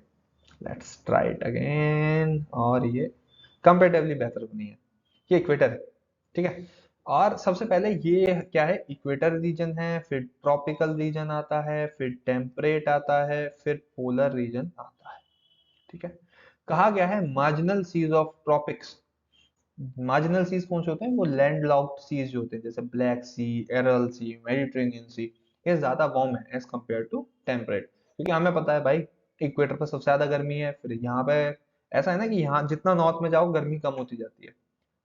let's try it again. और ये कंपेरेटिवली बेहतर बनी है। ये इक्वेटर है, ठीक है। और सबसे पहले ये क्या है, इक्वेटर रीजन है, फिर ट्रॉपिकल रीजन आता है, फिर टेम्परेट आता है, फिर पोलर रीजन आता है। ठीक है। कहा गया है marginal seas of tropics. Marginal seas कौन से होते हैं, वो लैंड लॉक्ड सीज जो होते हैं, जैसे ब्लैक सी, एरल सी, मेडिटेरेनियन सी, ये ज्यादा वार्म है एज कंपेयर टू टेम्परेट। क्योंकि हमें पता है भाई, इक्वेटर पर सबसे ज्यादा गर्मी है। फिर यहाँ पे ऐसा है ना कि यहाँ जितना नॉर्थ में जाओ गर्मी कम होती जाती है,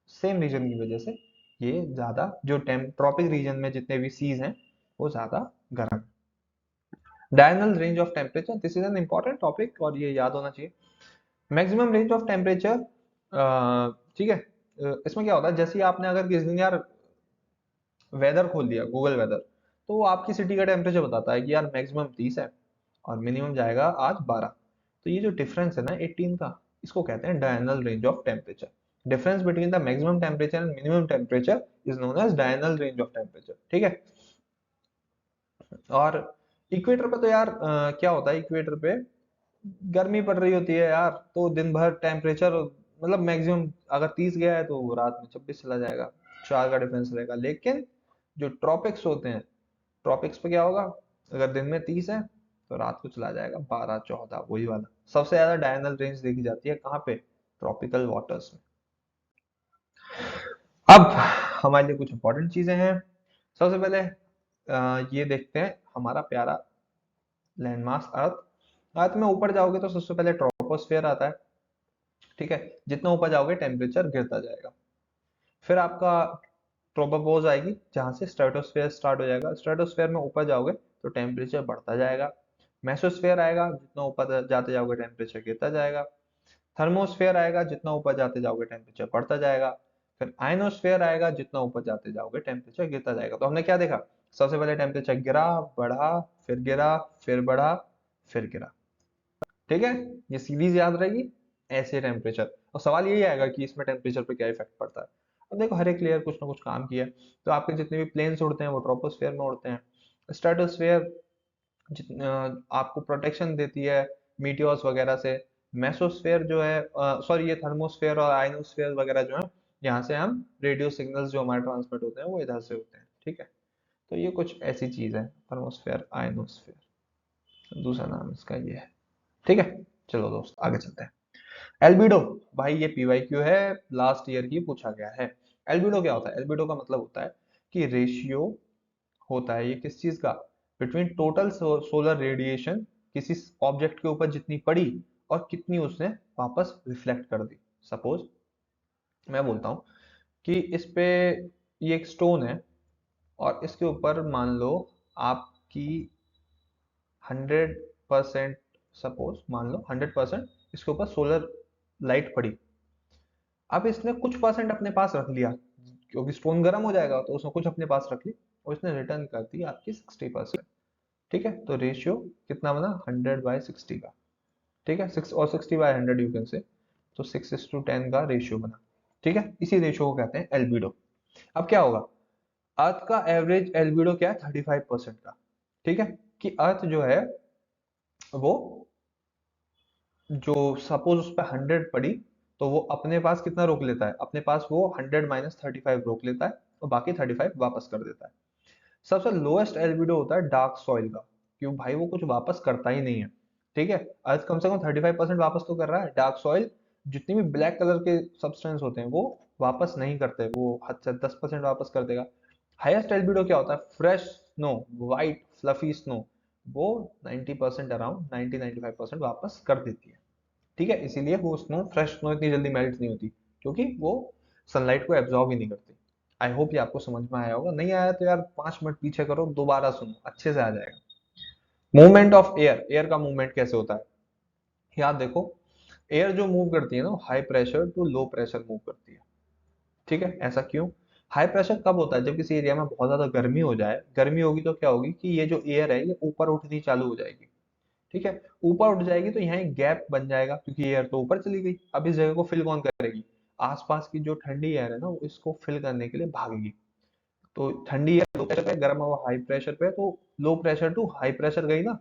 सेम रीजन की वजह से ये ज्यादा जो ट्रॉपिक रीजन में जितने भी सीज हैं वो ज्यादा गर्म। Diurnal range of temperature, this is an important topic और ये याद होना चाहिए। मैक्सिमम रेंज ऑफ टेम्परेचर, ठीक है, इसमें क्या होता है, जैसे ही आपने अगर किसी दिन यार वेदर खोल दिया, गूगल वेदर, तो वो आपकी सिटी का टेम्परेचर बताता है कि यार मैक्सिमम 30 है और मिनिमम जाएगा आज 12। तो ये जो डिफरेंस है ना 18 का, इसको कहते हैं diurnal range of temperature. Difference between the maximum temperature and minimum temperature is known as diurnal range of temperature, ठीक है। और इक्वेटर पे तो यार क्या होता है, इक्वेटर पे गर्मी पड़ रही होती है यार, तो दिन भर टेम्परेचर मतलब मैक्सिमम अगर 30 गया है तो रात में 26 चला जाएगा, 4 का डिफरेंस रहेगा। लेकिन जो ट्रॉपिक्स होते हैं, ट्रॉपिक्स पे क्या होगा, अगर दिन में 30 है तो रात को चला जाएगा 12 14, वही वाला। सबसे ज्यादा डायनल रेंज देखी जाती है कहाँ पे, ट्रॉपिकल वाटर्स में। अब हमारे लिए कुछ इंपॉर्टेंट चीजें हैं। सबसे पहले ये देखते हैं हमारा प्यारा लैंडमास अर्थ। अर्थ में ऊपर जाओगे तो सबसे पहले ट्रोपोस्फेयर आता है, ठीक है। जितना ऊपर जाओगे टेम्परेचर गिरता जाएगा। फिर आपका ट्रोपोपॉज आएगी जहां से स्ट्रेटोस्फेयर स्टार्ट हो जाएगा। स्ट्रेटोस्फेयर में ऊपर जाओगे तो टेम्परेचर बढ़ता जाएगा। मेसोस्फेयर आएगा, जितना ऊपर जाते जाओगे टेम्परेचर गिरता जाएगा। थर्मोस्फेयर आएगा, जितना ऊपर जाते जाओगे टेम्परेचर बढ़ता जाएगा। फिर आयनोस्फेयर आएगा, जितना ऊपर जाते जाओगे टेम्परेचर गिरता जाएगा। तो हमने क्या देखा, सबसे पहले टेम्परेचर गिरा, बढ़ा, फिर गिरा, फिर बढ़ा, फिर गिरा, ठीक है। ये सीरीज याद रहेगी, ऐसे टेम्परेचर। और सवाल यही आएगा कि इसमें टेम्परेचर पे क्या इफेक्ट पड़ता है। अब देखो हर एक लेयर कुछ ना कुछ काम किया है। तो आपके जितने भी प्लेन्स उड़ते हैं वो ट्रोपोस्फेयर में उड़ते हैं। स्ट्रेटोस्फेयर जितना आपको प्रोटेक्शन देती है मीटियोर्स वगैरह से। मेसोस्फेयर जो है, सॉरी, ये थर्मोस्फेयर और आयनोस्फेयर वगैरह जो है, यहाँ से हम रेडियो सिग्नल्स जो हमारे ट्रांसमिट होते हैं वो इधर से होते हैं, ठीक है। तो ये कुछ ऐसी चीज है, थर्मोस्फेयर, आयनोस्फेयर, दूसरा नाम इसका ये है, ठीक है। चलो दोस्त आगे चलते हैं। एल्बिडो, भाई ये पीवाईक्यू है, लास्ट ईयर की पूछा गया है। एल्बिडो क्या होता है, एल्बिडो का मतलब होता है कि रेशियो होता है ये किस चीज का, बिटवीन टोटल सोलर रेडिएशन किसी ऑब्जेक्ट के ऊपर जितनी पड़ी और कितनी उसने वापस रिफ्लेक्ट कर दी। सपोज मैं बोलता हूँ कि इस पे ये एक स्टोन है और इसके ऊपर मान लो आपकी 100%, सपोज मान लो 100% इसके ऊपर सोलर लाइट पड़ी। अब इसने कुछ परसेंट अपने पास रख लिया, क्योंकि स्टोन गर्म हो जाएगा, तो उसने कुछ अपने पास रख ली और इसने रिटर्न कर दी आपकी 60%, ठीक है। तो रेशियो कितना बना, 100/60 का, ठीक है। 6 और 60/100 यू कैन से, तो 6:10 का रेशियो बना, ठीक है। इसी रेशियो को कहते हैं एल्बिडो। अब क्या होगा, अर्थ का एवरेज एल्बिडो क्या है, 35% का, ठीक है। कि अर्थ जो है वो, जो सपोज उस पर 100 पड़ी, तो वो अपने पास कितना रोक लेता है, अपने पास वो 100 - 35 रोक लेता है और बाकी 35 वापस कर देता है। सबसे लोएस्ट एल्बिडो होता है डार्क सॉइल का, क्यों भाई, वो कुछ वापस करता ही नहीं है, ठीक है। अर्थ कम से कम 35% वापस तो कर रहा है, डार्क सॉइल जितनी भी ब्लैक कलर के सब्सटेंस होते हैं वो वापस नहीं करते, वो हद से 10% वापस कर देगा। हाईएस्ट एल्बिडो क्या होता है, fresh snow, white fluffy snow, वो 90% अराउंड 90-95% वापस कर देती है, ठीक है। इसीलिए वो स्नो, फ्रेश स्नो इतनी जल्दी मेल्ट नहीं होती, क्योंकि वो सनलाइट को एब्जॉर्ब ही नहीं करती। आई होप ये आपको समझ में आया होगा, नहीं आया तो यार 5 मिनट पीछे करो, दोबारा सुनो, अच्छे से आ जाएगा। मूवमेंट ऑफ एयर, एयर का मूवमेंट कैसे होता है, याद देखो। एयर जो मूव करती है ना, high pressure to low pressure move करती है, ठीक है। ऐसा क्यों, हाई प्रेशर कब होता है, जब किसी एरिया में बहुत ज्यादा गर्मी हो जाए, गर्मी होगी तो क्या होगी कि ये जो एयर है ये ऊपर उठनी चालू हो जाएगी, ठीक है। ऊपर उठ जाएगी तो यहाँ एक गैप बन जाएगा, क्योंकि एयर तो ऊपर चली गई। अब इस जगह को फिल कौन करेगी, आसपास की जो ठंडी एयर है ना, वो इसको फिल करने के लिए भागेगी। तो ठंडी एयर लो प्रेशर पे, गर्म हवा हाई प्रेशर पे, तो low pressure to high pressure गई ना,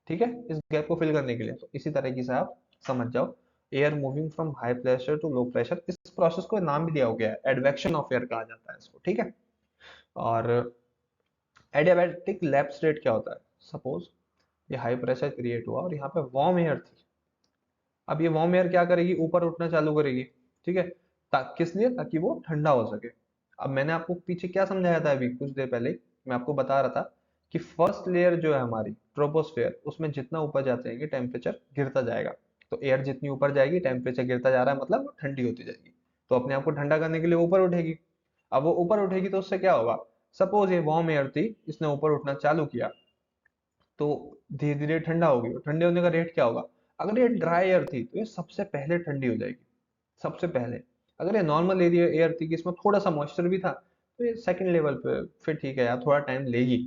ठीक है, इस गैप को फिल करने के लिए। तो इसी तरीके से आप समझ जाओ, air moving from high pressure to low pressure, इस प्रोसेस को नाम भी दिया हो गया है, एडवेक्शन ऑफ एयर कहा जाता है इसको, ठीक है। और एडियाबैटिक लैप स्टेट क्या होता है, सपोज ये हाई प्रेशर क्रिएट हुआ और यहाँ पे वार्म एयर थी। अब ये वार्म एयर क्या करेगी, ऊपर उठना चालू करेगी, ठीक है। किस लिए, ताकि वो ठंडा हो सके। अब मैंने आपको पीछे क्या समझाया था, अभी कुछ देर पहले मैं आपको बता रहा था कि फर्स्ट लेयर जो है हमारी, ट्रोपोस्फेयर, उसमें जितना ऊपर जाते जाएंगे टेम्परेचर गिरता जाएगा। तो एयर जितनी ऊपर जाएगी टेम्परेचर गिरता जा रहा है, मतलब वो ठंडी होती जाएगी। तो अपने आप को ठंडा करने के लिए ऊपर उठेगी। अब वो ऊपर उठेगी तो उससे क्या होगा, सपोज ये वार्म एयर थी, इसने ऊपर उठना चालू किया, तो धीरे धीरे ठंडा होगी। और ठंडे होने का रेट क्या होगा, अगर ये ड्राई एयर थी तो ये सबसे पहले ठंडी हो जाएगी, सबसे पहले। अगर ये नॉर्मल एरिया एयर थी कि इसमें थोड़ा सा मॉइस्चर भी था, तो ये सेकंड लेवल पे फिर ठीक है यार, थोड़ा टाइम लेगी।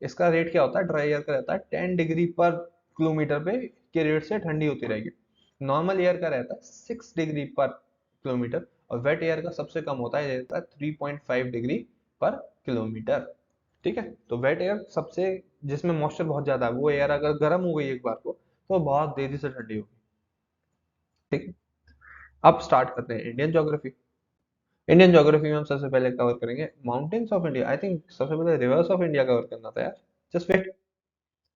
इसका रेट क्या होता है, ड्राई एयर का रहता है 10 डिग्री पर किलोमीटर पे के रेट से ठंडी होती रहेगी। नॉर्मल एयर का रहता है 6 डिग्री पर किलोमीटर, और वेट एयर का सबसे कम होता है, ये रहता है 3.5 डिग्री पर किलोमीटर। ठीक है, तो वेट एयर सबसे, जिसमें मॉइस्चर बहुत ज्यादा है, वो एयर अगर गर्म हो गई एक बार को, तो बहुत तेजी से ठंडी होगी। ठीक है, अब स्टार्ट करते हैं इंडियन ज्योग्राफी। इंडियन ज्योग्राफी में हम सबसे पहले कवर करेंगे mountains of India. I think सबसे पहले रिवर्स ऑफ इंडिया कवर करना था यार, जस्ट वेट।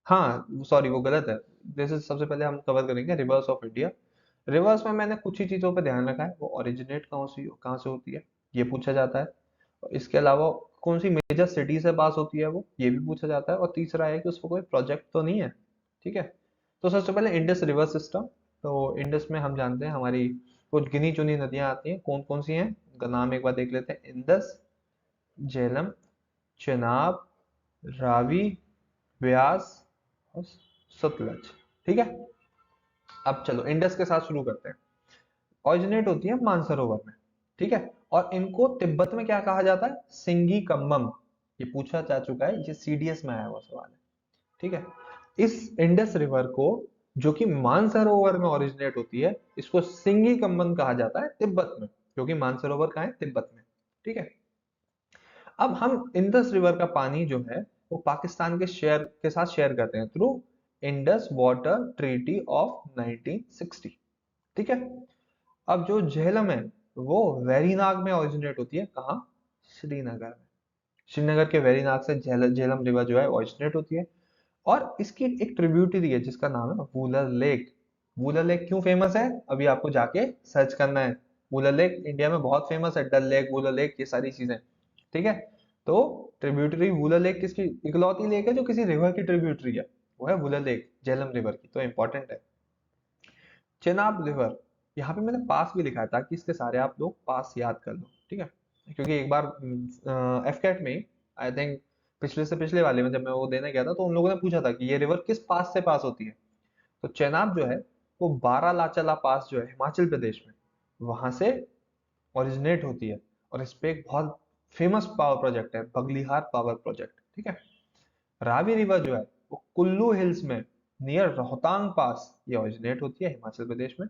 हाँ सॉरी, वो गलत है। दिस इज, सबसे पहले हम कवर करेंगे रिवर्स ऑफ इंडिया। रिवर्स में मैंने कुछ ही चीजों पे ध्यान रखा है, वो ओरिजिनेट कहाँ से होती है, ये पूछा जाता है। और इसके अलावा कौन सी मेजर सिटी से पास होती है वो, ये भी पूछा जाता है। और तीसरा है कि उसको कोई प्रोजेक्ट तो नहीं है। ठीक है, तो सबसे पहले इंडस रिवर सिस्टम। तो इंडस में हम जानते हैं हमारी कुछ गिनी चुनी नदियां आती हैं, कौन कौन सी हैं, उनका नाम एक बार देख लेते हैं। इंडस, झेलम, चेनाब, रावी, ब्यास और सतलज। ठीक है, अब चलो इंडस के साथ शुरू करते हैं। ऑरिजिनेट होती है मानसरोवर में। ठीक है, और इनको तिब्बत में क्या कहा जाता है, सिंगी कम्बम। ये पूछा जा चुका है, ये सीडीएस में आया हुआ सवाल है। ठीक है, इस इंडस रिवर को, जो कि मानसरोवर में ओरिजिनेट होती है, इसको सिंगी कम्बन कहा जाता है तिब्बत में, क्योंकि मानसरोवर कहाँ है, तिब्बत में। ठीक है, अब हम इंडस रिवर का पानी जो है वो पाकिस्तान के साथ शेयर करते हैं through Indus water treaty of 1960। ठीक है, अब जो झेलम है वो वेरीनाग में ओरिजिनेट होती है, कहाँ, श्रीनगर में। श्रीनगर के वेरीनाग से झेलम रिवर जो है ओरिजिनेट होती है। और इसकी एक ट्रिब्यूटरी है जिसका नाम है वूलर लेक। वूलर लेक क्यों फेमस है, अभी आपको जाके सर्च करना है। वूलर लेक इंडिया में बहुत फेमस है, डल लेक, वूलर लेक, ये सारी चीजें। ठीक है, तो ट्रिब्यूटरी वूलर लेक किसकी इकलौती लेक है जो किसी रिवर की ट्रिब्यूटरी है, वो है वूलर लेक, झेलम रिवर की, तो इंपॉर्टेंट है। चेनाब रिवर, यहाँ पे मैंने पास भी लिखा है ताकि इसके सारे आप लोग पास याद कर लो। ठीक है, क्योंकि एक बार एफकेट में, आई थिंक पिछले से पिछले वाले में जब मैं वो देने गया था, तो उन लोगों ने पूछा था कि ये रिवर किस पास से पास होती है। तो चेनाब जो है वो बारालाचाला पास जो है हिमाचल प्रदेश में, वहां से ओरिजिनेट होती है। और इस पे एक बहुत फेमस पावर प्रोजेक्ट है, बगलिहार पावर प्रोजेक्ट। ठीक है, रावी रिवर जो है वो कुल्लू हिल्स में नियर रोहतांग पास ये ओरिजिनेट होती है, हिमाचल प्रदेश में।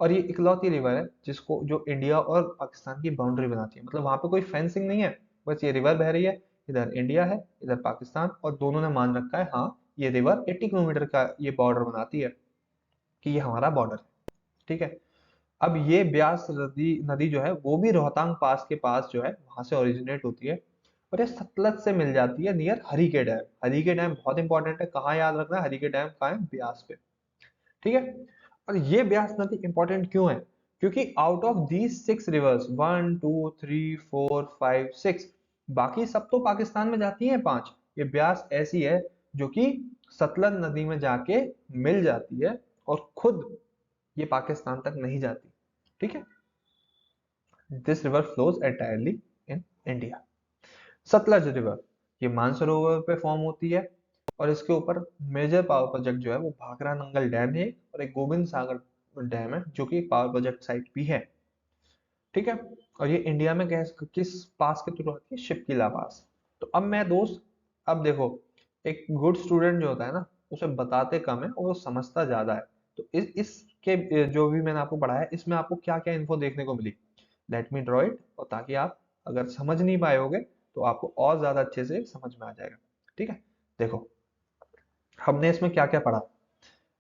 और ये इकलौती रिवर है जिसको, जो इंडिया और पाकिस्तान की बाउंड्री बनाती है, मतलब वहां पे कोई फेंसिंग नहीं है, बस ये रिवर बह रही है, इधर इंडिया है इधर पाकिस्तान, और दोनों ने मान रखा है हाँ ये रिवर 80 किलोमीटर का ये बॉर्डर बनाती है, कि ये हमारा बॉर्डर है। ठीक है, अब ये ब्यास नदी नदी जो है वो भी रोहतांग पास के पास जो है वहां से ओरिजिनेट होती है। और ये सतलज से मिल जाती है नियर हरी के डैम। हरी के डैम बहुत इंपॉर्टेंट है, कहाँ याद रखना है, हरी के डैम कहाँ है, ब्यास पे। ठीक है, और ये ब्यास नदी इंपॉर्टेंट क्यों है, क्योंकि आउट ऑफ दीज 6 रिवर्स, 1 2 3 4 5 6, बाकी सब तो पाकिस्तान में जाती हैं 5, ये ब्यास ऐसी है जो कि सतलज नदी में जाके मिल जाती है, और खुद ये पाकिस्तान तक नहीं जाती। ठीक है, this river flows entirely in India. Sutlej river ये मानसरोवर पे फॉर्म होती है, और इसके ऊपर मेजर पावर प्रोजेक्ट जो है वो भाखड़ा नंगल डैम है, और एक गोविंद सागर डैम है जो कि एक पावर प्रोजेक्ट साइट भी है। ठीक है, और ये इंडिया में किस पास के थ्रू आती है, शिपकिला पास। तो अब मैं दोस्त, अब देखो, एक गुड स्टूडेंट जो होता है ना, उसे बताते कम है और वो समझता ज्यादा है। तो इसके जो भी मैंने आपको पढ़ाया, इसमें आपको क्या क्या इन्फो देखने को मिली, लेट मी ड्रॉ इट, और ताकि आप अगर समझ नहीं पाए होगे तो आपको और ज्यादा अच्छे से समझ में आ जाएगा। ठीक है, देखो हमने इसमें क्या क्या पढ़ा।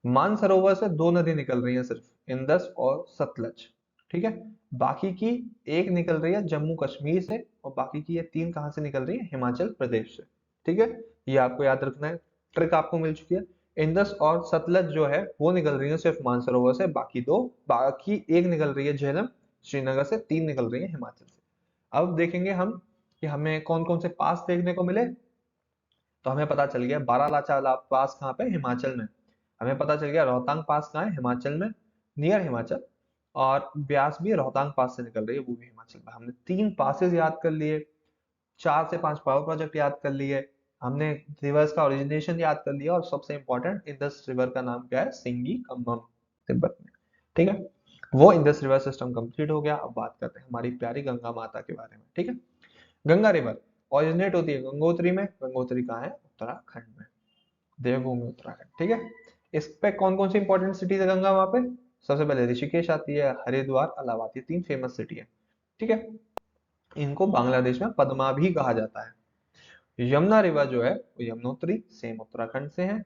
मानसरोवर से दो नदी निकल रही है सिर्फ, इंदस और सतलज। ठीक है, बाकी की एक निकल रही है जम्मू कश्मीर से, और बाकी की ये 3 कहाँ से निकल रही है, हिमाचल प्रदेश से। ठीक है, ये आपको याद रखना है, ट्रिक आपको मिल चुकी है। इंदस और सतलज जो है वो निकल रही है सिर्फ मानसरोवर से, बाकी एक निकल रही है झेलम श्रीनगर से, 3 निकल रही है हिमाचल से। अब देखेंगे हम कि हमें कौन कौन से पास देखने को मिले। तो हमें पता चल गया बारालाचा पास कहाँ पे, हिमाचल में। हमें पता चल गया रोहतांग पास कहाँ है, हिमाचल में, नियर हिमाचल। और ब्यास भी रोहतांग पास से निकल रही है, वो भी हिमाचल में। हमने 3 पासेस याद कर लिए, 4 से 5 पावर प्रोजेक्ट याद कर लिए, हमने रिवर्स का ओरिजिनेशन याद कर लिया, और सबसे इंपॉर्टेंट इंडस रिवर का नाम क्या है, सिंगी कम्बम, तिब्बत में। ठीक है, वो इंडस रिवर सिस्टम कंप्लीट हो गया। अब बात करते हैं हमारी प्यारी गंगा माता के बारे में। ठीक है, गंगा रिवर ओरिजिनेट होती है गंगोत्री में। गंगोत्री कहाँ है, उत्तराखंड में, देवभूमि उत्तराखंड। ठीक है, इस पे कौन कौन सी इंपॉर्टेंट सिटीज है गंगा वहां पे? सबसे पहले ऋषिकेश आती है, हरिद्वार, इलाहाबाद, ये 3 फेमस सिटी है। ठीक है, इनको बांग्लादेश में पद्मा भी कहा जाता है। यमुना रिवर जो है वो यमुनोत्री, सेम उत्तराखंड से है,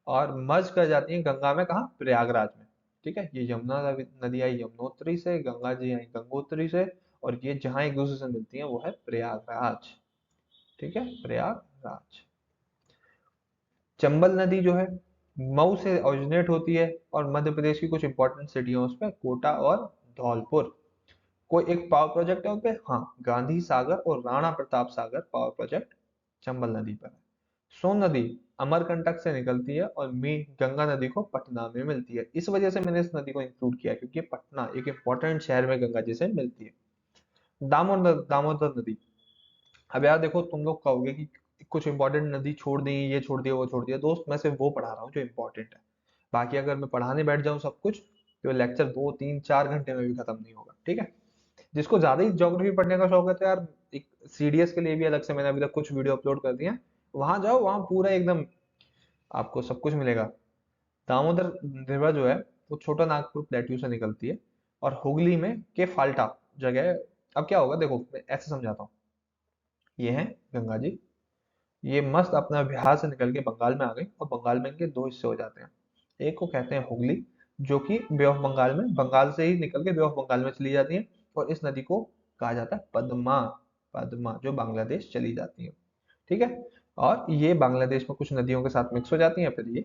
और मर्ज कर जाती है गंगा में, कहाँ, प्रयागराज में। ठीक है, ये यमुना नदी आई यमुनोत्री से, गंगा जी आई गंगोत्री से, और ये जहां एक दूसरे से मिलती है वो है प्रयागराज। ठीक है, प्रयागराज। चंबल नदी जो है मऊ से ओरिजिनेट होती है, और मध्य प्रदेश की कुछ इंपॉर्टेंट सिटी है उसमें, कोटा और धौलपुर। कोई एक पावर प्रोजेक्ट है उनपे, हाँ, गांधी सागर और राणा प्रताप सागर पावर प्रोजेक्ट चंबल नदी पर है। सोन नदी अमरकंटक से निकलती है, और मी गंगा नदी को पटना में मिलती है। इस वजह से मैंने इस नदी को इंक्लूड किया, क्योंकि पटना एक इंपॉर्टेंट शहर में गंगा जी से मिलती है। दामोदर नदी। अब यार देखो, तुम लोग कहोगे कि कुछ इंपॉर्टेंट नदी छोड़ दी, ये छोड़ दिया, वो छोड़ दिया। दोस्त, मैं सिर्फ वो पढ़ा रहा हूँ जो इंपॉर्टेंट है। बाकी अगर मैं पढ़ाने बैठ जाऊँ सब कुछ, तो लेक्चर 2 3 4 घंटे में भी खत्म नहीं होगा। ठीक है, जिसको ज्यादा ही ज्योग्राफी पढ़ने का शौक है, तो यार एक सीडीएस के लिए भी अलग से मैंने अभी तक कुछ वीडियो अपलोड कर दिए हैं, वहां जाओ, वहां पूरा एकदम आपको सब कुछ मिलेगा। दामोदर रिवर जो है वो छोटा नागपुर प्लेट्यू से निकलती है, और हुगली में के फाल्टा जगह है। अब क्या होगा, देखो मैं ऐसे समझाता हूँ। ये है गंगा जी, ये मस्त अपना बिहार से निकल के बंगाल में आ गई, और बंगाल में इनके 2 हिस्से हो जाते हैं। एक को कहते हैं हुगली, जो कि बे ऑफ बंगाल में, बंगाल से ही निकल के बे ऑफ बंगाल में चली जाती है, और इस नदी को कहा जाता है पद्मा। पद्मा जो बांग्लादेश चली जाती है। ठीक है, और ये बांग्लादेश में कुछ नदियों के साथ मिक्स हो जाती हैं, फिर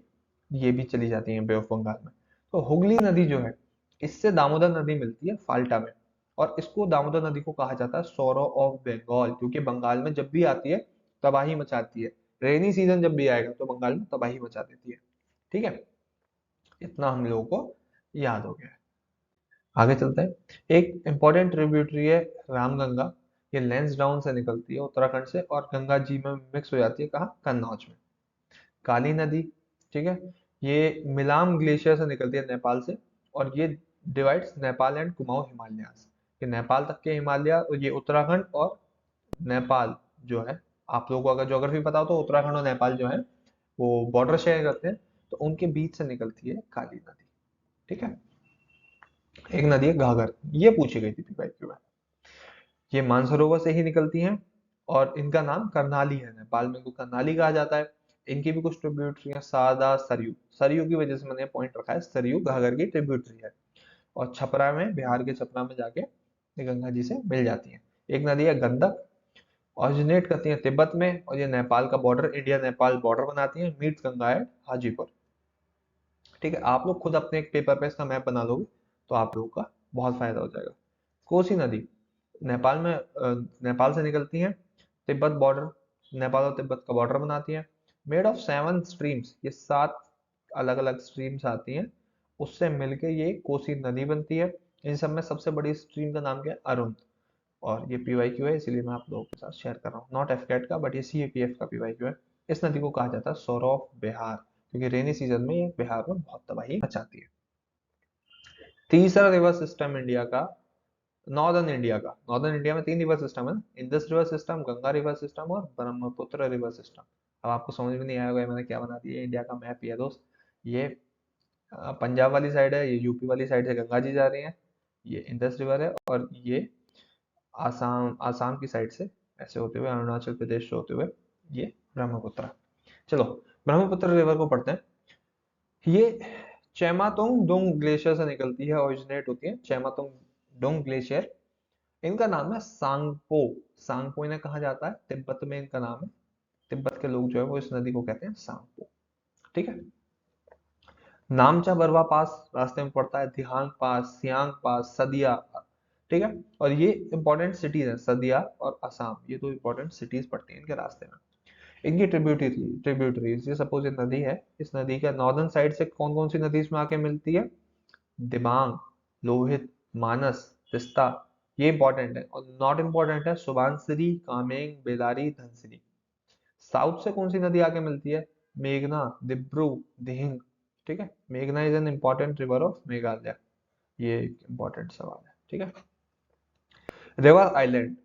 ये भी चली जाती हैं बे ऑफ बंगाल में। तो हुगली नदी जो है, इससे दामोदर नदी मिलती है फाल्टा में, और इसको दामोदर नदी को कहा जाता है सोरो ऑफ बंगाल, क्योंकि बंगाल में जब भी आती है तबाही मचाती है। रेनी सीजन जब भी आएगा तो बंगाल में तबाही मचा देती है। ठीक है, इतना हम लोगों को याद हो गया है। आगे चलते हैं। एक इंपॉर्टेंट ट्रिब्यूटरी है रामगंगा। ये लैंसडाउन से निकलती है उत्तराखंड से, और गंगा जी में मिक्स हो जाती है, कहाँ, कन्नौज में। काली नदी, ठीक है, ये मिलाम ग्लेशियर से निकलती है नेपाल से, और ये डिवाइड्स नेपाल एंड कुमाऊं हिमालयाज। ये नेपाल तक के हिमालय, और ये उत्तराखंड और नेपाल जो है, आप लोगों को अगर ज्योग्राफी पता हो तो उत्तराखंड और नेपाल जो है वो बॉर्डर शेयर करते हैं, तो उनके बीच से निकलती है काली नदी। ठीक है, एक नदी है घाघर, ये पूछी गई थी पीवाईक्यू में। ये मानसरोवर से ही निकलती हैं, और इनका नाम करनाली है, नेपाल में इनको करनाली कहा जाता है। इनकी भी कुछ ट्रिब्यूटरी है, सारदा, सरयू। सरयू की वजह से मैंने पॉइंट रखा है, सरयू घाघर की ट्रिब्यूटरी है। और छपरा में, बिहार के छपरा में जाके ये गंगा जी से मिल जाती है। एक नदी है गंडक, ऑरिजिनेट करती है तिब्बत में, और ये नेपाल का बॉर्डर, इंडिया नेपाल बॉर्डर बनाती है। Meets Ganga at Hajipur. ठीक है, आप लोग खुद अपने एक पेपर पे इसका मैप बना लोगे तो आप लोगों का बहुत फायदा हो जाएगा। कोसी नदी नेपाल में, नेपाल से निकलती है, तिब्बत बॉर्डर, नेपाल और तिब्बत का बॉर्डर बनाती है। मेड ऑफ 7 स्ट्रीम्स, ये 7 अलग अलग स्ट्रीम्स आती हैं, उससे मिलके ये कोसी नदी बनती है। इन सब में सबसे बड़ी स्ट्रीम का नाम क्या है, अरुण। और ये पीवाईक्यू है, इसीलिए मैं आप लोगों के साथ शेयर कर रहा हूँ, नॉट एफकेट का, बट ये सीएपीएफ का पीवाईक्यू है। इस नदी को कहा जाता है सोरो ऑफ बिहार, क्योंकि रेनी सीजन में ये बिहार में बहुत तबाही मचाती है। तीसरा रिवर सिस्टम इंडिया का, नॉर्दर्न इंडिया में 3 रिवर सिस्टम है, Indus river system, Ganga river system और ब्रह्मपुत्र रिवर सिस्टम। अब आपको समझ में नहीं आया होगा मैंने क्या बना दिया, इंडिया का मैप ही है दोस्त। ये पंजाब वाली साइड है, ये यूपी वाली साइड से गंगा जी जा रही है, ये इंडस रिवर है, और ये आसाम आसाम की साइड से ऐसे होते हुए अरुणाचल प्रदेश से होते हुए ये ब्रह्मपुत्र। चलो, ब्रह्मपुत्र रिवर को पढ़ते हैं। ये चेमातोंग डोंग ग्लेशियर से निकलती है, ओरिजिनेट होती है चेमातोंग डोंग ग्लेशियर। इनका नाम है सांगपो। सांगपो इन्हें कहा जाता है, तिब्बत में इनका नाम है। तिब्बत के लोग जो है वो इस नदी को कहते हैं सांगपो। ठीक है, नामचा बरवा पास रास्ते में पड़ता है, दिहांग पास, सियांग पास, सदिया। ठीक है, और ये इंपॉर्टेंट सिटीज है, सदिया और असम, ये 2 इंपॉर्टेंट सिटीज पड़ती हैं इनके रास्ते में। इनकी ट्रिब्यूटरीज, ये सपोज ये नदी है, इस नदी का नॉर्दर्न साइड से कौन कौन सी नदी इसमें आके मिलती है? दिबांग, लोहित, मानस, तिस्ता। ये इंपॉर्टेंट है। और नॉट इंपॉर्टेंट है सुबानसिरी, कामेंग, बेलारी, धनसिरी। साउथ से कौन सी नदी आके मिलती है? मेघना, दिब्रू, दिहिंग। ठीक है, मेघना is an important river of Meghalaya. ये एक इंपॉर्टेंट सवाल है। ठीक है, रिवर आइलैंड।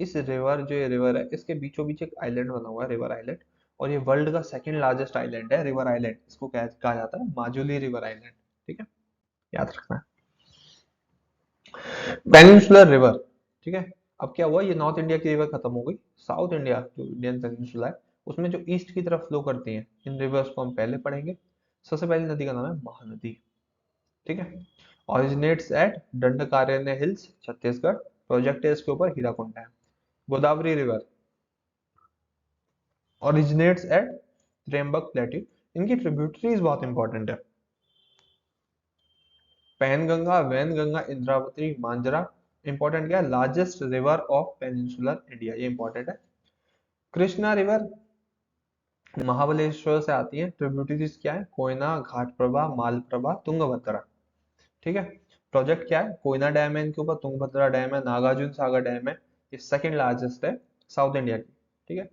इस रिवर, जो ये रिवर है, इसके बीचों बीच एक आइलैंड बना हुआ है, रिवर आइलैंड। और ये वर्ल्ड का सेकंड लार्जेस्ट आइलैंड है, रिवर आइलैंड। इसको क्या कहा जाता है? Majuli river island. ठीक है, याद रखना है। Peninsular river. ठीक है, अब क्या हुआ, ये नॉर्थ इंडिया की रिवर खत्म हो गई। साउथ इंडिया, जो इंडियन पेनिनसुला है, उसमें जो ईस्ट की तरफ फ्लो करती हैं, इन रिवर्स को हम पहले पढ़ेंगे। सबसे पहली नदी का नाम है महानदी। ठीक है, originates at Dandakaranya hills, Chhattisgarh. Project है इसके ऊपर, Hirakud dam. Godavari river originates at Trimbak plateau. इनकी ट्रिब्यूटरीज बहुत इंपॉर्टेंट है। पैनगंगा, वैनगंगा, इंद्रावती, मांजरा। इंपॉर्टेंट क्या है? Largest river of peninsular India, ये इंपॉर्टेंट है। कृष्णा रिवर महाबलेश्वर से आती है। ट्रिब्यूटरीज क्या है? कोयना, घाटप्रभा, मालप्रभा, तुंगभद्रा। ठीक है, प्रोजेक्ट क्या है? कोयना डैम है इनके ऊपर, तुंगभद्रा डैम है, नागार्जुन सागर डैम है। ये सेकंड लार्जेस्ट है साउथ इंडिया की। ठीक है,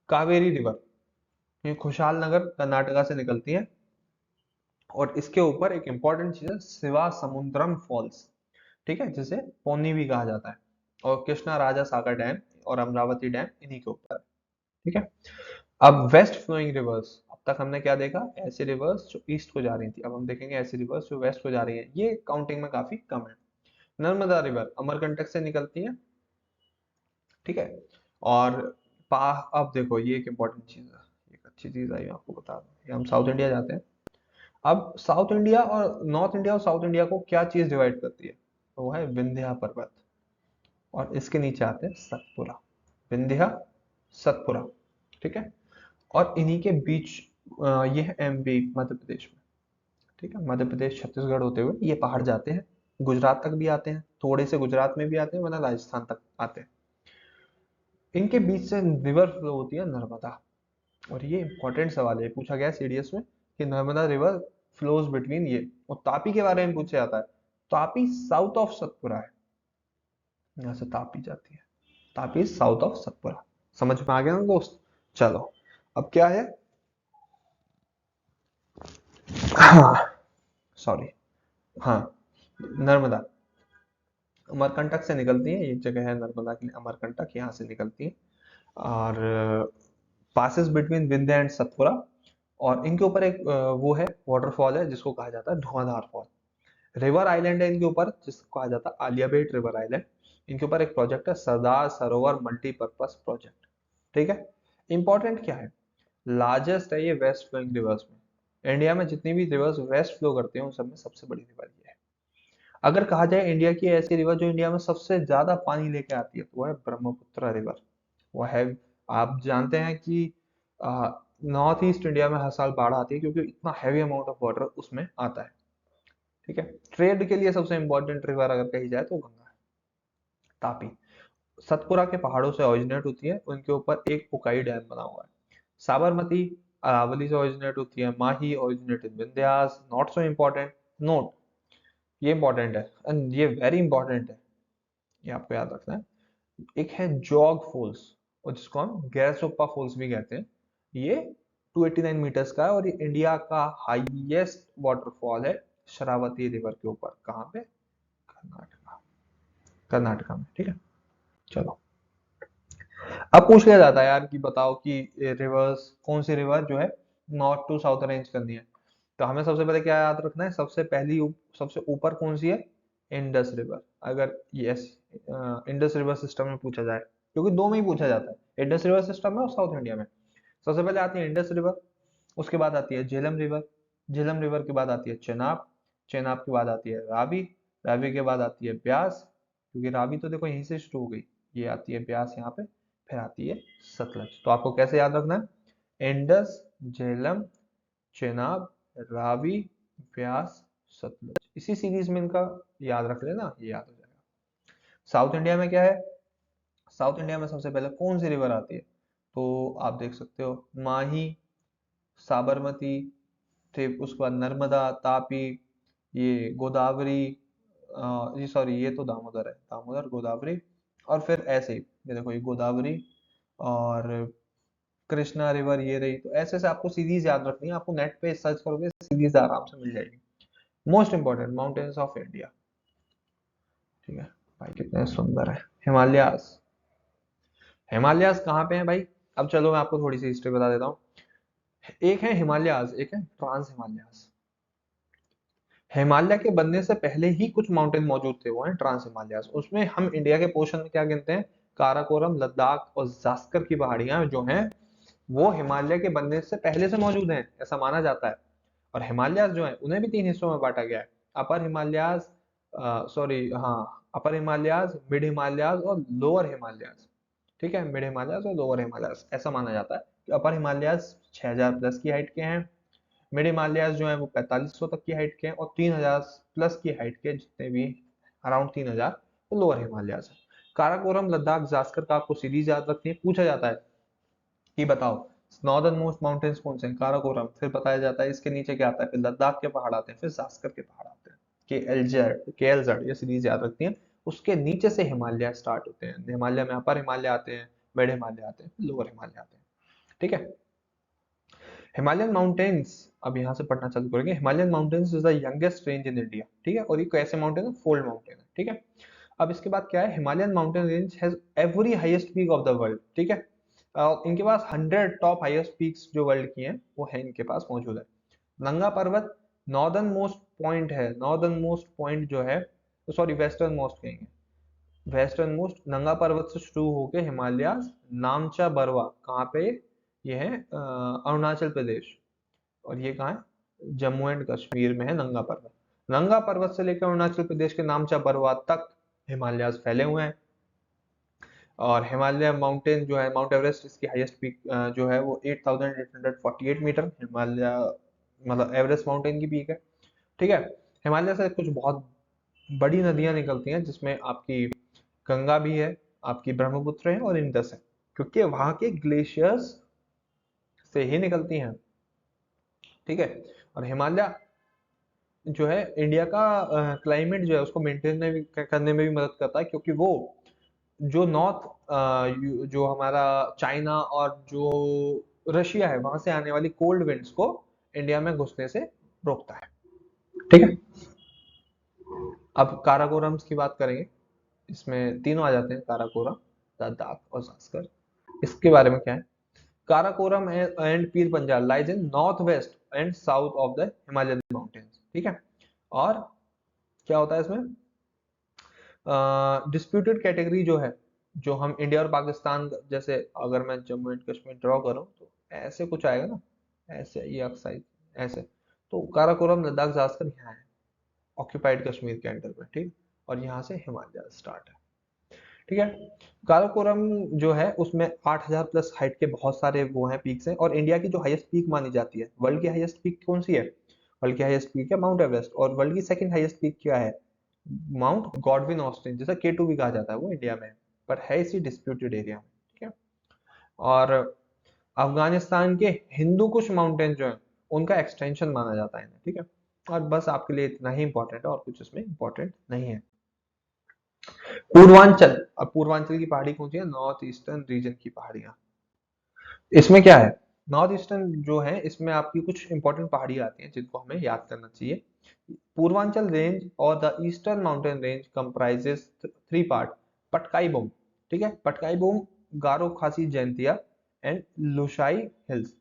कावेरी रिवर, ये खुशहाल नगर कर्नाटका से निकलती है। और इसके ऊपर एक इंपॉर्टेंट चीज है, शिवा समुद्रम फॉल्स। ठीक है, जिसे पोनी भी कहा जाता है। और कृष्णा राजा सागर डैम और अमरावती डैम इन्हीं के ऊपर है। ठीक है, अब वेस्ट फ्लोइंग रिवर्स। अब तक हमने क्या देखा? ऐसी रिवर्स जो ईस्ट को जा रही थी। अब हम देखेंगे ऐसी रिवर्स जो वेस्ट को जा रही है। ये काउंटिंग में काफी कम है। नर्मदा रिवर अमरकंटक से निकलती है। ठीक है, और पा अब देखो, ये एक इंपॉर्टेंट चीज है, एक अच्छी चीज आई मैं आपको बता दूं। ये हम साउथ इंडिया जाते हैं। अब साउथ इंडिया और नॉर्थ इंडिया और साउथ इंडिया को क्या चीज डिवाइड करती है? तो वो है विंध्या पर्वत। और इसके नीचे आते हैं सतपुरा। विंध्या, सतपुरा। ठीक है, और इन्हीं के बीच ये है एमपी, मध्य प्रदेश में। ठीक है, मध्य प्रदेश छत्तीसगढ़ होते हुए ये पहाड़ जाते हैं, गुजरात तक भी आते हैं, थोड़े से गुजरात में भी आते हैं, वरना राजस्थान तक आते हैं। इनके बीच से रिवर फ्लो होती है नर्मदा। और ये इंपॉर्टेंट सवाल है, पूछा गया सीडीएस में कि नर्मदा रिवर फ्लोज बिटवीन ये। और तापी के बारे में पूछा जाता है। तापी साउथ ऑफ सतपुरा है, यहाँ से तापी जाती है। Tapi south of Satpura. समझ में आ गया ना दोस्त? चलो, अब क्या है? हाँ, सॉरी, हाँ, नर्मदा अमरकंटक से निकलती है। ये जगह है नर्मदा के लिए, अमरकंटक यहाँ से निकलती है। और passes between Vindhya and Satpura. और इनके ऊपर एक वो है, वाटरफॉल है, जिसको कहा जाता है धुआंधार फॉल। रिवर आइलैंड है इनके ऊपर, जिसको कहा जाता है आलियाबेट रिवर आइलैंड। इनके ऊपर एक प्रोजेक्ट है, सरदार सरोवर मल्टीपर्पज प्रोजेक्ट। ठीक है, इंपॉर्टेंट क्या है? लार्जेस्ट है ये वेस्ट फ्लोइंग रिवर्स में। इंडिया में जितनी भी रिवर्स वेस्ट फ्लो करते हैं उन सब में सबसे बड़ी रिवर ये है। अगर कहा जाए इंडिया की ऐसी रिवर जो इंडिया में सबसे ज्यादा पानी लेके आती है, तो वो है ब्रह्मपुत्र रिवर। वो है, आप जानते हैं कि नॉर्थ ईस्ट इंडिया में हर साल बाढ़ आती है, क्योंकि इतना हैवी अमाउंट ऑफ वाटर उसमें आता है। ठीक है, ट्रेड के लिए सबसे इंपॉर्टेंट रिवर अगर कही जाए तो गंगा है। तापी सतपुरा के पहाड़ों से ओरिजिनेट होती है, उनके ऊपर एक उकाई डैम बना हुआ है। साबरमती अरावली से ओरिजिनेट होती है। Mahi originate in Vindhyas. Not so important note, ये इंपॉर्टेंट है एंड ये वेरी इंपॉर्टेंट है, ये आपको याद रखना है। एक है जॉग फॉल्स, और जिसको हम गैरसोप्पा फॉल्स भी कहते हैं। ये 289 मीटर्स का है, और ये इंडिया का हाईएस्ट वाटरफॉल है शरावती रिवर के ऊपर। कहाँ पे? कर्नाटका, कर्नाटका में। ठीक है, चलो, अब पूछ लिया जाता है यार कि बताओ कि रिवर्स, कौन सी रिवर जो है नॉर्थ टू साउथ अरेंज करनी है। तो हमें सबसे पहले क्या याद रखना है? सबसे पहली सबसे ऊपर कौन सी है? Indus river. अगर यस, इंडस रिवर सिस्टम में पूछा जाए, क्योंकि दो में ही पूछा जाता है, इंडस रिवर सिस्टम में और साउथ इंडिया में। सबसे पहले आती है इंडस रिवर, उसके बाद आती है झेलम रिवर, झेलम रिवर के बाद आती है चेनाब, चेनाब के बाद आती है रावी, रावी के बाद आती है ब्यास, क्योंकि रावी तो देखो यहीं से शुरू हो गई, ये आती है ब्यास यहाँ पे, फिर आती है सतलज। तो आपको कैसे याद रखना है? इंडस, झेलम, चेनाब, रावी, ब्यास, सतलज, इसी सीरीज में इनका याद रख लेना, ये याद हो जाएगा। साउथ इंडिया में क्या है? साउथ इंडिया में सबसे पहले कौन सी रिवर आती है? तो आप देख सकते हो माही, साबरमती, फिर उसके बाद नर्मदा, तापी, ये गोदावरी, जी सॉरी ये तो दामोदर है, दामोदर गोदावरी, और फिर ऐसे ही ये देखो ये गोदावरी और कृष्णा रिवर ये रही। तो ऐसे से आपको सीरीज याद रखनी है, आपको नेट पे सर्च करोगे सीरीज आराम से मिल जाएगी। Most important mountains of India, ठीक है भाई, कितने सुंदर है हिमालयास। हिमालयास कहाँ पे है भाई? अब चलो मैं आपको थोड़ी सी हिस्ट्री बता देता हूँ। एक है हिमालयास, एक है ट्रांस हिमालयास। हिमालय के बनने से पहले ही कुछ माउंटेन मौजूद थे, वो हैं ट्रांस हिमालयास। उसमें हम इंडिया के पोर्शन में क्या गिनते हैं? काराकोरम, लद्दाख और जास्कर की पहाड़ियां जो हैं वो हिमालय के बनने से पहले से मौजूद हैं, ऐसा माना जाता है। और हिमालयास जो है उन्हें भी तीन हिस्सों में बांटा गया है। अपर हिमालयास, सॉरी हाँ, अपर हिमालयास, मिड हिमालयास और लोअर हिमालयास। ठीक है, मिड हिमालयास और लोअर हिमालयास, ऐसा माना जाता है कि अपर हिमालयास 6000 प्लस की हाइट के हैं, मिड हिमालयास जो है वो 4500 तक की हाइट के हैं, और 3000 प्लस की हाइट के जितने भी अराउंड 3000 वो लोअर हिमालयास है। काराकोरम, लद्दाख, जास्कर का आपको सीरीज याद रखनी है। पूछा जाता है कि बताओ नॉर्दर्न मोस्ट माउंटेन्स कौन से हैं? काराकोरम, फिर बताया जाता है इसके नीचे क्या आता है, फिर लद्दाख के पहाड़ आते हैं, फिर जास्कर के पहाड़ आते हैं। के एल जेड ये सीरीज याद रखती है। उसके नीचे से हिमालय स्टार्ट होते हैं, हिमालय में अपर हिमालय आते हैं, मिड हिमालय आते हैं, लोअर हिमालय आते हैं। ठीक है, हिमालयन माउंटेन्स, अब यहाँ से पढ़ना चालू करेंगे। Himalayan mountains is the youngest range in India. ठीक है, और ये कैसे माउंटेन है? फोल्ड माउंटेन है। ठीक है, अब इसके बाद क्या है? Himalayan mountain range has every highest peak of the world. ठीक है, इनके पास 100 टॉप हाईएस्ट पीक्स जो वर्ल्ड की हैं वो है इनके पास मौजूद है। नंगा पर्वत नॉर्दर्न मोस्ट पॉइंट है, नॉर्दर्न मोस्ट पॉइंट जो है, सॉरी वेस्टर्न मोस्ट कहेंगे, वेस्टर्न मोस्ट नंगा पर्वत से शुरू होकर हिमालय नामचा बरवा कहाँ पे? ये है अरुणाचल प्रदेश। और ये कहाँ है? जम्मू एंड कश्मीर में है नंगा पर्वत। नंगा पर्वत से लेकर अरुणाचल प्रदेश के नामचा बरवा तक हिमालयास फैले हुए हैं। और हिमालय माउंटेन जो है, माउंट एवरेस्ट इसकी हाईएस्ट पीक जो है वो 8848 मीटर हिमालय, मतलब एवरेस्ट माउंटेन की पीक है। ठीक है, हिमालय से कुछ बहुत बड़ी नदियां निकलती हैं जिसमें आपकी गंगा भी है, आपकी ब्रह्मपुत्र है और इंडस है, क्योंकि वहां के ग्लेशियर्स से ही निकलती हैं। ठीक है, और हिमालय जो है इंडिया का क्लाइमेट जो है उसको मेंटेन करने में भी मदद करता है, क्योंकि वो जो नॉर्थ, जो हमारा चाइना और जो रशिया है वहां से आने वाली कोल्ड विंड्स को इंडिया में घुसने से रोकता है। ठीक है, अब काराकोरम्स की बात करेंगे। इसमें तीनों आ जाते हैं, काराकोरम, लद्दाख और जास्कर। इसके बारे में क्या है? Karakoram and Pir Panjal lies in north west and south of the Himalayan mountains. ठीक है, और क्या होता है इसमें? डिस्प्यूटेड कैटेगरी जो है, जो हम इंडिया और पाकिस्तान, जैसे अगर मैं जम्मू एंड कश्मीर ड्रॉ करूं तो ऐसे कुछ आएगा ना, ऐसे ये अक्साइड ऐसे। तो काराकोरम, लद्दाख, जास्कर यहाँ है ऑक्यूपाइड कश्मीर के अंडर में। ठीक, और यहाँ से हिमालय स्टार्ट है। ठीक है, काराकोरम जो है उसमें 8000 प्लस हाइट के बहुत सारे वो हैं, पीक्स हैं, और इंडिया की जो हाईएस्ट पीक मानी जाती है, वर्ल्ड की हाईएस्ट पीक कौन सी है? वर्ल्ड की हाईएस्ट पीक है माउंट एवरेस्ट, और वर्ल्ड की सेकंड हाईएस्ट पीक क्या है? माउंट गॉडविन ऑस्टिन, जैसा K2 भी कहा जाता है, वो इंडिया में है, पर है इसी डिस्प्यूटेड एरिया में। ठीक है, और अफगानिस्तान के हिंदू कुश माउंटेन जो है उनका एक्सटेंशन माना जाता है। ठीक है, और बस आपके लिए इतना ही इंपॉर्टेंट है, और कुछ इसमें इंपॉर्टेंट नहीं है। पूर्वांचल, अब पूर्वांचल की पहाड़ी कौन सी है? नॉर्थ ईस्टर्न रीजन की पहाड़ियां। इसमें क्या है? नॉर्थ ईस्टर्न जो है इसमें आपकी कुछ इंपॉर्टेंट पहाड़ियां आती हैं जिनको हमें याद करना चाहिए। पूर्वांचल रेंज और the eastern mountain range comprises three part. Patkai boom, ठीक है, पटकाई बूम, गारो खासी जैंतिया एंड लुशाई हिल्स।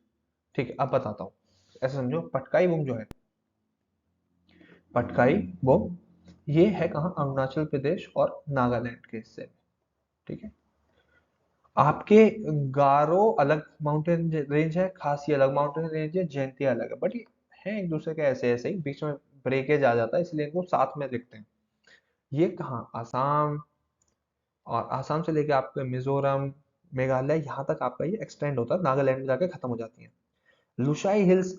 ठीक है, अब बताता हूँ, ऐसे समझो, पटकाई बूम जो है, पटकाई बूम ये है कहाँ? अरुणाचल प्रदेश और नागालैंड के हिस्से में। ठीक है, आपके गारो अलग माउंटेन रेंज है, खासी अलग माउंटेन रेंज है, जयंती अलग है, बट ये है एक दूसरे के ऐसे ऐसे ही, बीच में ब्रेकेज आ जाता है, इसलिए इनको साथ में लिखते हैं। ये कहाँ? आसाम, और आसाम से लेके आपके मिजोरम, मेघालय, यहाँ तक आपका ये एक्सटेंड होता है, नागालैंड में जाके खत्म हो जाती है। लुशाई हिल्स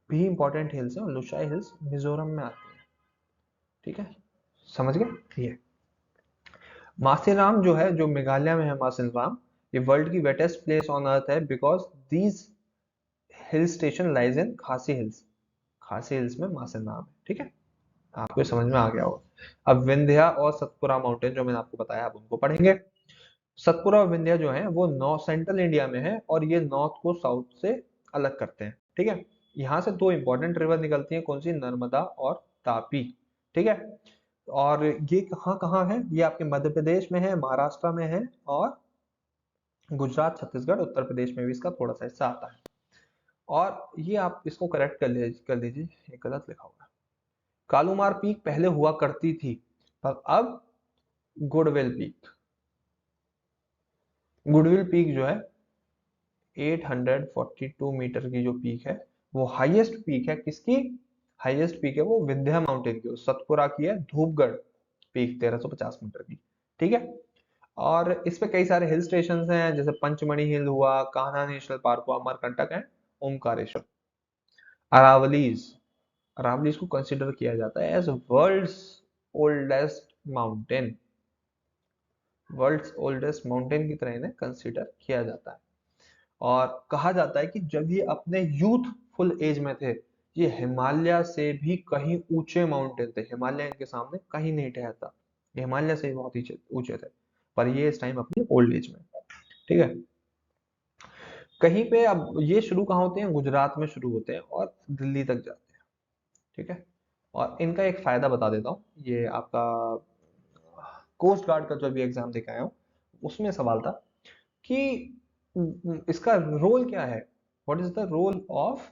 भी इंपॉर्टेंट हिल्स है, और लुशाई हिल्स मिजोरम में आती है। ठीक है, समझ गए? ये मासिनराम जो है, जो मेघालय में है मासिनराम, ये वर्ल्ड की वेटेस्ट प्लेस ऑन अर्थ है because these hill station lies in खासी हिल्स। खासी हिल्स में मासिन नाम है, ठीक है। आपको समझ में आ गया होगा। अब विंध्या और सतपुरा माउंटेन जो मैंने आपको बताया, आप उनको पढ़ेंगे। सतपुरा और विंध्या जो है वो नॉर्थ सेंट्रल इंडिया में है और ये नॉर्थ को साउथ से अलग करते हैं, ठीक है। यहाँ से दो इंपॉर्टेंट रिवर निकलती हैं, कौन सी, नर्मदा और तापी, ठीक है। और ये कहाँ कहाँ है, ये आपके मध्य प्रदेश में है, महाराष्ट्र में है, और गुजरात, छत्तीसगढ़, उत्तर प्रदेश में भी इसका थोड़ा सा हिस्सा आता है। और ये आप इसको करेक्ट कर लीजिए, ये गलत लिखा हुआ है। कालूमार पीक पहले हुआ करती थी, पर अब गुडविल पीक, गुडविल पीक जो है 842 मीटर की जो पीक है वो हाईएस्ट पीक है। किसकी हाईएस्ट पीक है? वो विंध्या माउंटेन की। सतपुरा की है धूपगढ़ पीक 1350 मीटर की, ठीक है। और इस पे कई सारे हिल स्टेशन हैं, जैसे पंचमढ़ी हिल हुआ, कान्हा नेशनल पार्क हुआ, अमरकंटक है, ओमकारेश्वर। अरावलीज, अरावलीज को कंसिडर किया जाता है as world's oldest mountain. World's oldest mountain की तरह इन्हें कंसिडर किया जाता है। और कहा जाता है कि जब ये अपने यूथफुल एज में थे, ये हिमालय से भी कहीं ऊंचे माउंटेन थे। हिमालय इनके सामने कहीं नहीं ठहरता, ये हिमालय से भी बहुत ही ऊंचे थे, पर ये इस टाइम अपनी ओल्ड एज में, ठीक है। कहीं पे अब ये शुरू कहाँ होते हैं? गुजरात में शुरू होते हैं और दिल्ली तक जाते हैं, ठीक है। और इनका एक फायदा बता देता हूँ, ये आपका कोस्ट गार्ड का जो भी एग्जाम देकर आया हूँ उसमें सवाल था कि इसका रोल क्या है, what is the role of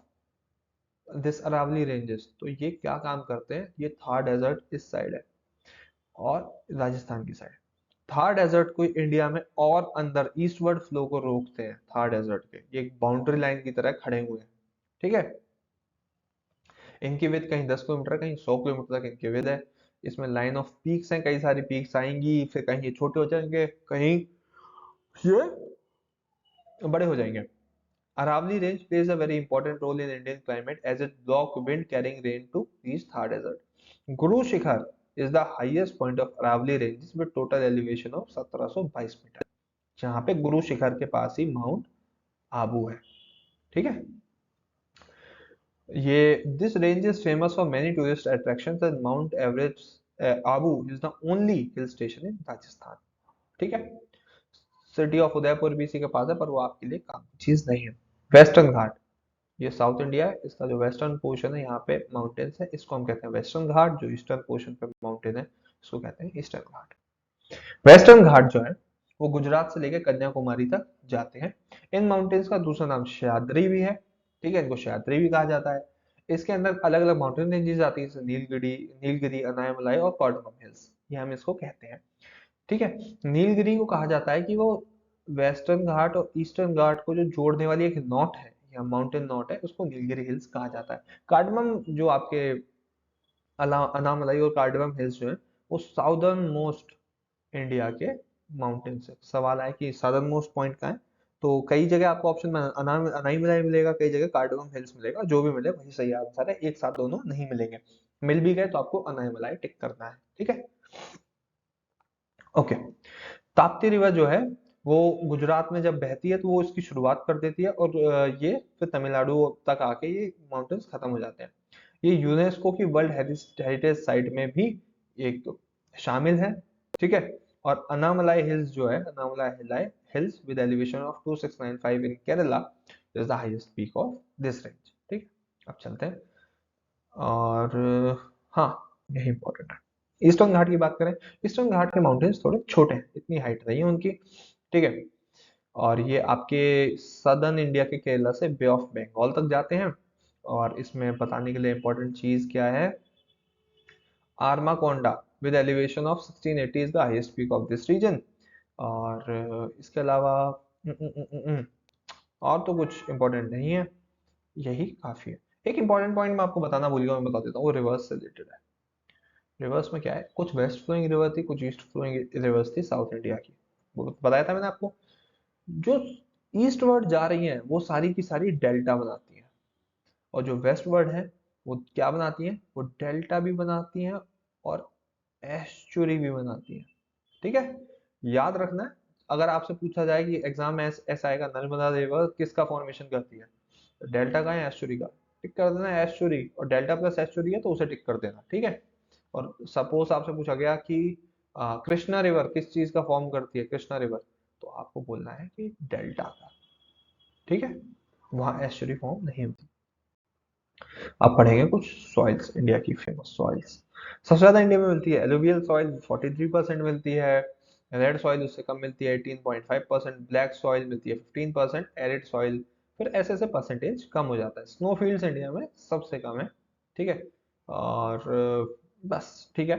this Aravali ranges. तो ये क्या काम करते हैं, ये थार डेजर्ट इस साइड है और राजस्थान की साइड। थार डेजर्ट को इंडिया में और अंदर ईस्टवर्ड फ्लो को रोकते हैं। थार डेजर्ट के ये एक बाउंड्री लाइन की तरह खड़े हुए हैं, ठीक है। इनकी विद कहीं 10 किलोमीटर, कहीं 100 किलोमीटर तक इनकी विद है। इसमें लाइन ऑफ पीक्स हैं, कई सारी पीक्स आएंगी, फिर कहीं ये छोटे हो जाएंगे, कहीं ये बड़े हो जाएंगे। Aravali Range plays a very important role in Indian climate as it blocks wind carrying rain to reach Thar Desert. Guru Shikhar is the highest point of Aravali Ranges with total elevation of 1722 metre, जहाँ पे गुरु शिखर के पास ही mount Abu है, ठीक है। ये this range is famous for many tourist attractions and mount Everest Abu is the only hill station इन राजस्थान, ठीक है। City of Udaipur भी इसी के पास है, पर वो आपके लिए काम की चीज नहीं है। वेस्टर्न घाट, ये साउथ इंडिया है, इसका जो वेस्टर्न पोर्शन है यहाँ पे माउंटेन्स है, इसको हम कहते हैं वेस्टर्न घाट। जो ईस्टर्न पोर्शन पे माउंटेन है इसको कहते हैं ईस्टर्न घाट। वेस्टर्न घाट जो है वो गुजरात से लेकर कन्याकुमारी तक जाते हैं। इन माउंटेन्स का दूसरा नाम सह्याद्री भी है, ठीक है, इनको सह्याद्री भी कहा जाता है। इसके अंदर अलग अलग माउंटेन रेंजेस आती है, जैसे नीलगिरी, नीलगिरी, अनायमलाई और कार्डमम हिल्स, ये हम इसको कहते हैं, ठीक है। नीलगिरी को कहा जाता है कि वो वेस्टर्न घाट और ईस्टर्न घाट को जो जोड़ने वाली एक नॉट है या माउंटेन नॉट है, उसको नीलगिरी हिल्स कहा जाता है। कार्डमम जो आपके अनामलाई और कार्डमम हिल्स जो है वो साउदर्न मोस्ट इंडिया के माउंटेन से। सवाल आया कि साउदर्न मोस्ट पॉइंट कहाँ है, तो कई जगह आपको ऑप्शन में अनाईमलाई मिलेगा, कई जगह कार्डमम हिल्स मिलेगा, जो भी मिले वही सही आंसर है। एक साथ दोनों नहीं मिलेंगे, मिल भी गए तो आपको अनाईमलाई टिक करना है, ठीक है। ओके, ताप्ती रिवर जो है वो गुजरात में जब बहती है तो वो इसकी शुरुआत कर देती है और ये फिर तमिलनाडु तक आके ये माउंटेन्स खत्म हो जाते हैं। ये यूनेस्को की वर्ल्ड हेरिटेज साइट में भी एक तो शामिल है, ठीक है। और अनामलाई हिल्स जो है, Anamalai hills with elevation of 2695 in Kerala is the highest peak of this range, ठीक। अब चलते हैं और हाँ, यही इंपॉर्टेंट है। ईस्टर्न घाट की बात करें, ईस्टर्न घाट के माउंटेन्स थोड़े छोटे हैं, इतनी हाइट नहीं है उनकी, ठीक है। और ये आपके सदर्न इंडिया के केरला से बे ऑफ बंगाल तक जाते हैं। और इसमें बताने के लिए इंपॉर्टेंट चीज क्या है, Armakonda with elevation of 1680 is the highest peak of this region. और इसके अलावा और तो कुछ इंपॉर्टेंट नहीं है, यही काफी है। एक इंपॉर्टेंट पॉइंट मैं आपको बताना भूल गया, मैं बता देता हूँ, वो रिवर्स से रिलेटेड है। रिवर्स में क्या है, कुछ वेस्ट फ्लोइंग रिवर थी, कुछ ईस्ट फ्लोइंग रिवर्स थी साउथ इंडिया की, वो बताया था मैंने आपको। जो ईस्टवर्ड जा रही हैं वो सारी की सारी डेल्टा बनाती हैं, और जो वेस्टवर्ड है वो क्या बनाती हैं, वो डेल्टा भी बनाती हैं और एस्चुरी भी बनाती हैं, ठीक है। याद रखना है, अगर आपसे पूछा जाए कि एग्जाम में ऐसा आएगा, नर्मदा रिवर किसका फॉर्मेशन करती है, तो डेल्टा का है एस्चुरी का, टिक कर देना एस्चुरी, और डेल्टा प्लस एस्चुरी है तो उसे टिक कर देना, ठीक है। और सपोज आपसे पूछा गया कि कृष्णा रिवर किस चीज का फॉर्म करती है, कृष्णा रिवर, तो आपको बोलना है कि डेल्टा का, ठीक है, वहां एस्चुरी फॉर्म नहीं होती। आप पढ़ेंगे कुछ सॉइल्स, इंडिया की फेमस सॉइल्स। सबसे ज्यादा इंडिया में मिलती है एलुवियल सॉइल 43% मिलती है, रेड सॉइल उससे कम मिलती है 18.5%, ब्लैक सॉइल मिलती है 15%, एरिड सॉइल फिर ऐसे ऐसे परसेंटेज कम हो जाता है। स्नोफील्ड्स इंडिया में सबसे कम है, ठीक है। और बस ठीक है,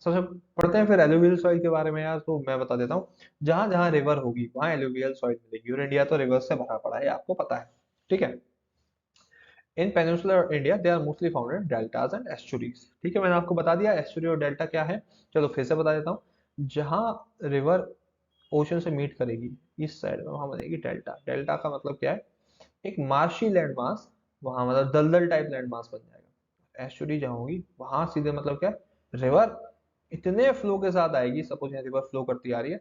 सबसे पढ़ते हैं फिर एलुवियल सॉइल के बारे में यार। तो मैं बता देता हूँ, जहां जहां रिवर होगी वहां एलुवियल सॉइल मिलेगी, और इंडिया तो रिवर से भरा पड़ा है, आपको पता है, ठीक है। In peninsular India they are mostly found in deltas and estuaries, ठीक है। मैंने आपको बता दिया एस्चुरी और डेल्टा क्या है, चलो फिर से बता देता हूँ। जहां रिवर ओशन से मीट करेगी इस साइड में, वहां बनेगी डेल्टा। डेल्टा का मतलब क्या है, एक मार्शी लैंड मास, वहां मतलब दलदल टाइप लैंड मास बन जाएगा। एस्चुरी जहां होगी वहां सीधे मतलब क्या, रिवर इतने फ्लो के साथ आएगी, सपोज यहाँ रिवर फ्लो करती आ रही है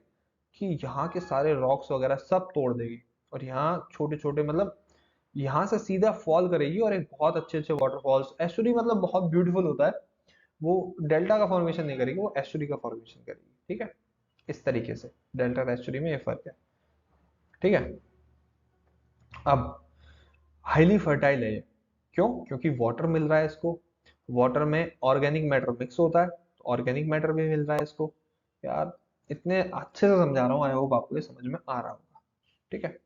कि यहाँ के सारे रॉक्स वगैरह सब तोड़ देगी, और यहाँ छोटे छोटे मतलब यहाँ से सीधा फॉल करेगी, और एक बहुत अच्छे अच्छे वाटरफॉल्स, एस्चुरी मतलब बहुत ब्यूटीफुल होता है वो, डेल्टा का फॉर्मेशन नहीं करेगी, वो एस्चुरी का फॉर्मेशन करेगी, ठीक है। इस तरीके से डेल्टा और एस्चुरी में ये फर्क है, ठीक है। अब हाईली फर्टाइल है ये, क्यों, क्योंकि वाटर मिल रहा है इसको, वाटर में ऑर्गेनिक मैटर मिक्स होता है, ऑर्गेनिक मैटर भी मिल रहा है इसको। यार इतने अच्छे से समझा रहा हूँ, आई होप आपको ये समझ में आ रहा होगा, ठीक है।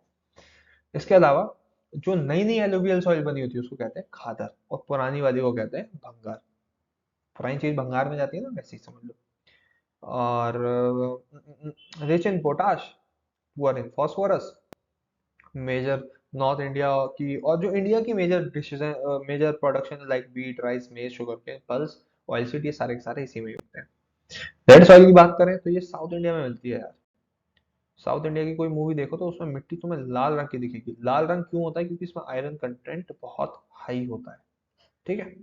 इसके अलावा जो नई नई एलुवियल सॉइल बनी होती है उसको कहते हैं खादर, और पुरानी वाली को कहते हैं भंगार। पुरानी चीज भंगार में जाती है ना, वैसे ही समझ लो। और rich in potash, poor in phosphorus, major north India की, और जो इंडिया की मेजर डिशेज हैं, major production like wheat, rice, maize, sugarcane, pulse, oilseed, ये सारे के सारे इसी में ही होते हैं। रेड सॉइल की बात करें तो ये साउथ इंडिया में मिलती है यार। साउथ इंडिया की कोई मूवी देखो तो उसमें मिट्टी तुम्हें लाल रंग की दिखेगी। लाल रंग क्यों होता है, क्योंकि इसमें आयरन कंटेंट बहुत हाई होता है, ठीक है।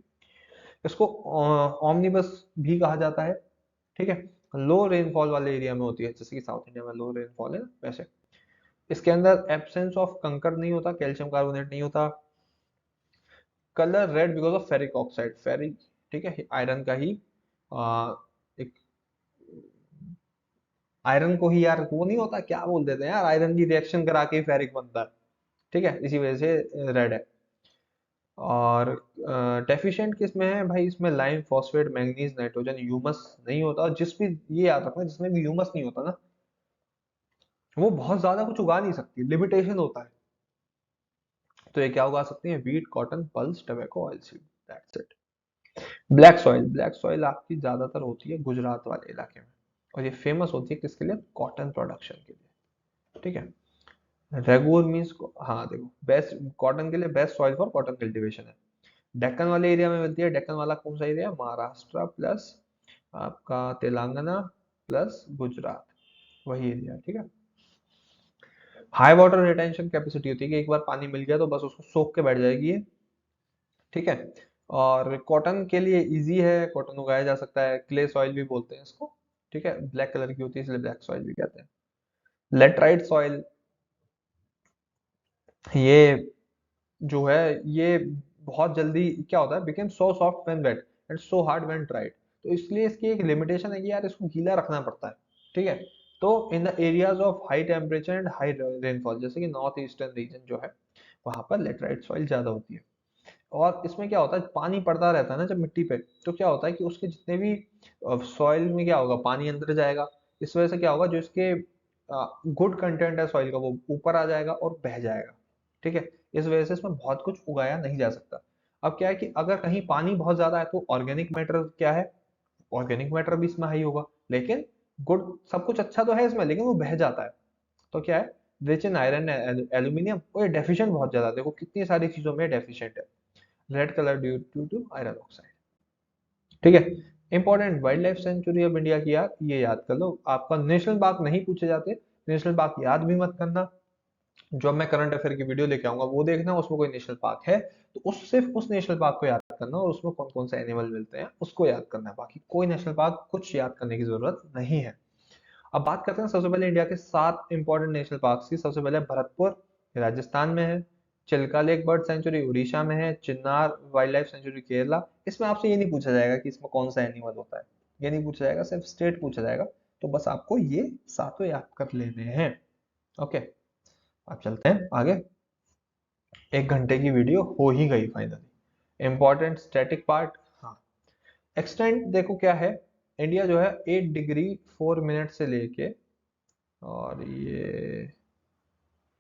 इसको ऑमनिबस भी कहा जाता है, ठीक है। लो रेनफॉल वाले एरिया में होती है, जैसे कि साउथ इंडिया में लो रेनफॉल है ना, वैसे। इसके अंदर एब्सेंस ऑफ कंकर नहीं होता, कैल्शियम कार्बोनेट नहीं होता। Colour red because of ferric oxide, ferric, ठीक है, आयरन का ही एक, आयरन को ही यार वो नहीं होता, क्या बोल देते हैं यार, आयरन की रिएक्शन करा के फेरिक बनता है, ठीक है, इसी वजह से रेड है। और डेफिशिएंट किस में है भाई, इसमें lime, phosphate, manganese, nitrogen, humus नहीं होता। और जिस भी, ये याद रखना, जिसमें भी ह्यूमस नहीं होता ना, वो बहुत ज्यादा कुछ उगा नहीं सकती, लिमिटेशन होता है। तो ये क्या उगा सकती है, wheat, cotton, pulse, tobacco, oil seed, that's it. Black soil, black soil आपकी ज्यादातर होती है गुजरात वाले इलाके में, और ये फेमस होती है किसके लिए, कॉटन प्रोडक्शन के लिए, ठीक है। रेगुर मीन्स, हाँ देखो, बेस्ट कॉटन के लिए best soil for cotton cultivation है। डेक्कन वाले एरिया में मिलती है। डेक्कन वाला कौन सा एरिया, महाराष्ट्र प्लस आपका तेलंगाना प्लस गुजरात, वही एरिया, ठीक है। हाई वाटर रिटेंशन कैपेसिटी होती है कि एक बार पानी मिल गया तो बस उसको सोख के बैठ जाएगी ये, ठीक है। और कॉटन के लिए इजी है, कॉटन उगाया जा सकता है, क्ले सॉइल भी बोलते हैं इसको, ठीक है, ब्लैक कलर की होती है इसलिए ब्लैक सॉइल भी कहते हैं। लेटराइट सॉइल, ये जो है ये बहुत जल्दी क्या होता है, became so soft when wet and so hard when dried, तो इसलिए इसकी एक लिमिटेशन है कि यार इसको गीला रखना पड़ता है, ठीक है। तो in the areas of high temperature and high rainfall, जैसे कि नॉर्थ ईस्टर्न रीजन जो है, वहां पर लेटराइट सॉइल ज्यादा होती है। और इसमें क्या होता है, पानी पड़ता रहता है ना जब मिट्टी पे, तो क्या होता है कि उसके जितने भी सॉइल में क्या होगा, पानी अंदर जाएगा, इस वजह से क्या होगा, जो इसके गुड कंटेंट है सॉइल का वो ऊपर आ जाएगा और बह जाएगा, ठीक है। इस वजह से इसमें बहुत कुछ उगाया नहीं जा सकता। अब क्या है कि अगर कहीं पानी बहुत ज्यादा है तो ऑर्गेनिक मैटर क्या है, ऑर्गेनिक मैटर भी इसमें हाई होगा, लेकिन गुड सब कुछ अच्छा तो है इसमें, लेकिन वो बह जाता है। तो क्या है, रिच इन आयरन, एल्यूमिनियम, और ये डेफिशिएंट बहुत ज्यादा, देखो कितनी सारी चीजों में डेफिशिएंट है। Red colour due to iron oxide, ठीक है। Important wildlife sanctuary of India की, याद ये याद कर लो, आपका नेशनल पार्क नहीं पूछे जाते, नेशनल पार्क याद भी मत करना। जो मैं करंट अफेयर की वीडियो लेके आऊंगा वो देखना, उसमें कोई नेशनल पार्क है तो उस सिर्फ उस नेशनल पार्क को याद करना, और उसमें कौन कौन से एनिमल मिलते हैं उसको याद करना है, बाकी कोई नेशनल पार्क कुछ याद करने की जरूरत नहीं है। अब बात करते हैं सबसे पहले इंडिया के 7 इंपॉर्टेंट नेशनल पार्क की। सबसे पहले भरतपुर, राजस्थान में है। Chilka lake bird sanctuary Orissa में है। Chinnar wildlife sanctuary Kerala. इसमें आपसे ये नहीं पूछा जाएगा कि इसमें कौन सा एनिमल होता है, ये नहीं पूछा जाएगा, सिर्फ स्टेट पूछा जाएगा। तो बस आपको ये सातों याद कर लेने हैं। ओके, अब चलते हैं आगे। 1 घंटे की वीडियो हो ही गई फाइनली। इंपॉर्टेंट स्टैटिक पार्ट, हाँ, एक्सटेंट देखो क्या है। इंडिया जो है 8 डिग्री 4 मिनट से लेके, और ये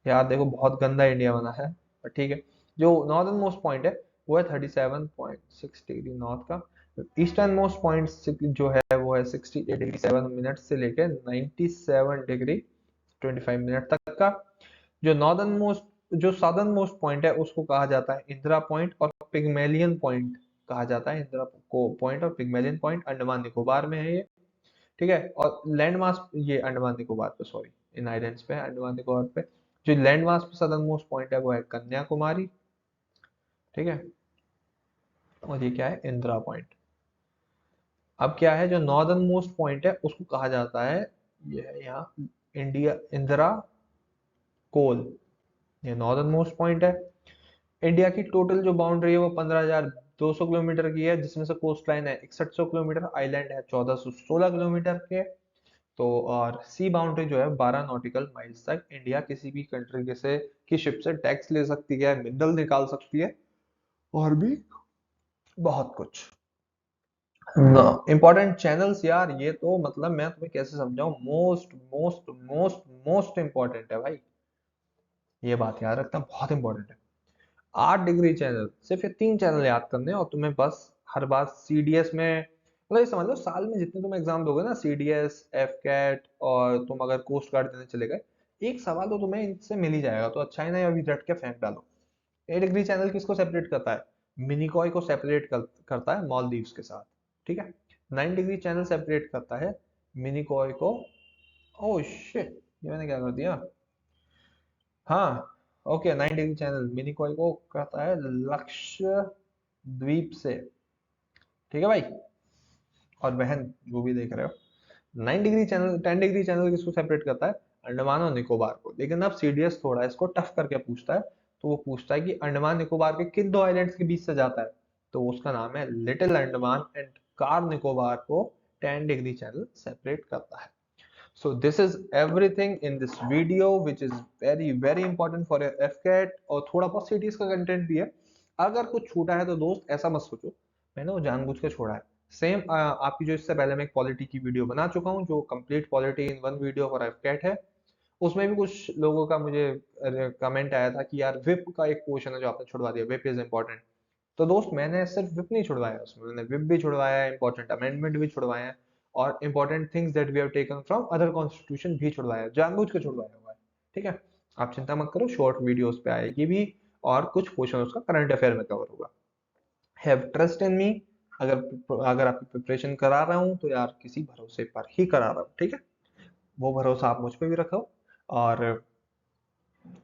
यार देखो बहुत गंदा इंडिया बना है, पर ठीक है। जो नॉर्दर्न मोस्ट पॉइंट है वो है 37.6 डिग्री नॉर्थ का। ईस्टर्न मोस्ट पॉइंट जो है वो है 68 डिग्री 7 मिनट से लेके 97 डिग्री 25 मिनट तक का। जो नॉर्दर्न मोस्ट जो साउदर्न मोस्ट पॉइंट है उसको कहा जाता है इंदिरा पॉइंट और पिग्मेलियन पॉइंट कहा जाता है। इंदिरा को पॉइंट और पिग्मेलियन पॉइंट अंडमान निकोबार में है ये, ठीक है। और लैंड मास ये अंडमान निकोबार पे, सॉरी, इन आइलैंड्स पे, अंडमान निकोबार पे जो लैंड मास पे सदर्न मोस्ट पॉइंट है वो है कन्याकुमारी, ठीक है। और ये क्या है, इंदिरा पॉइंट। अब क्या है, जो नॉर्दर्न मोस्ट पॉइंट है उसको कहा जाता है, ये है यहाँ, इंडिया इंदिरा कोल, ये नॉर्दर्न मोस्ट पॉइंट है। इंडिया की टोटल जो बाउंड्री है वो 15,200 किलोमीटर की है, जिसमें से कोस्ट लाइन है 6100 किलोमीटर, आइलैंड है 1416 किलोमीटर के। तो और सी बाउंड्री जो है 12 नॉटिकल माइल्स तक। इंडिया किसी भी कंट्री के से की शिप से टैक्स ले सकती है, मिनरल निकाल सकती है, और भी बहुत कुछ। इंपॉर्टेंट चैनल्स यार, ये तो मतलब मैं तुम्हें कैसे समझाऊं, most most most most important है भाई, ये बात याद रखना, बहुत इंपॉर्टेंट है। 8 डिग्री चैनल, सिर्फ ये 3 चैनल याद करने हैं, और तुम्हें बस हर बार सीडीएस में, मतलब ये समझ लो साल में जितने तुम एग्जाम दोगे ना, सीडीएस, एफ कैट, और तुम अगर कोस्ट गार्ड देने चले गए, एक सवाल तो तुम्हें इनसे मिल ही जाएगा। तो अच्छा है ना, अभी रट के फेंक डालो। 8 डिग्री चैनल किसको सेपरेट करता है, मिनिकॉय को सेपरेट करता है मालदीव्स के साथ, ठीक है। 9 डिग्री चैनल सेपरेट करता है मिनिकॉय को, ओह शिट, ये मैंने क्या कर दिया, हाँ, ओके, 9 डिग्री चैनल मिनिकॉय को कहता है लक्ष्य द्वीप से, ठीक है भाई और बहन, जो भी देख रहे हो। 9 डिग्री चैनल, 10 डिग्री चैनल किसको सेपरेट करता है, अंडमान और निकोबार को। लेकिन अब सीडीएस थोड़ा इसको टफ करके पूछता है, तो वो पूछता है कि अंडमान निकोबार के किन 2 आइलैंड्स के बीच से जाता है, तो उसका नाम है little Andaman, and car Nicobar को 10 डिग्री चैनल सेपरेट करता है। So this is everything in this video which is very very important for your FCAT, और थोड़ा बहुत सीटीज का कंटेंट भी है। अगर कुछ छूटा है तो दोस्त ऐसा मत सोचो मैंने वो जानबूझ के छोड़ा है। सेम आपकी जो इससे पहले मैं एक पॉलिटी की वीडियो बना चुका हूँ, जो complete polity in one video for FCAT है। उसमें भी कुछ लोगों का मुझे कमेंट आया था कि यार विप का एक पोर्शन है जो आपने छुड़वा दिया, विप इज इंपॉर्टेंट। तो दोस्त मैंने सिर्फ विप नहीं छुड़वाया, उसमें मैंने विप भी छुड़वाया है, इंपॉर्टेंट अमेंडमेंट भी छुड़वाया है, और important things that we have taken from other constitution भी छुड़वाया है, जानबूझ के छुड़वाया हुआ है, ठीक है। आप चिंता मत करो, शॉर्ट वीडियोस पे आएगी भी, और कुछ पोर्शन उसका करंट अफेयर में कवर होगा। हैव ट्रस्ट इन मी, अगर अगर आपकी प्रिपरेशन करा रहा हूँ तो यार किसी भरोसे पर ही करा रहा हूँ, ठीक है। वो भरोसा आप मुझ पर भी रखो। और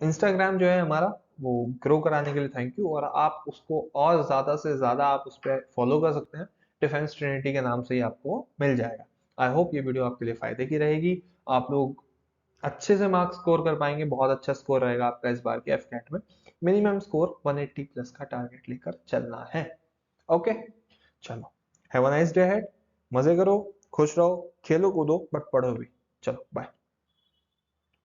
इंस्टाग्राम जो है हमारा, वो ग्रो कराने के लिए थैंक यू, और आप उसको और ज़्यादा से ज़्यादा आप उस पर फॉलो कर सकते हैं, डिफेंस ट्रिनिटी के नाम से ही आपको मिल जाएगा। आई होप ये वीडियो आपके लिए फ़ायदे की रहेगी, आप लोग अच्छे से मार्क्स स्कोर कर पाएंगे, बहुत अच्छा स्कोर रहेगा आपका इस बार के एफकैट में। मिनिमम स्कोर 180 प्लस का टारगेट लेकर चलना है। ओके, चलो, have a nice day ahead, मज़े करो, खुश रहो, खेलो कूदो, बट पढ़ो भी। चलो बाय।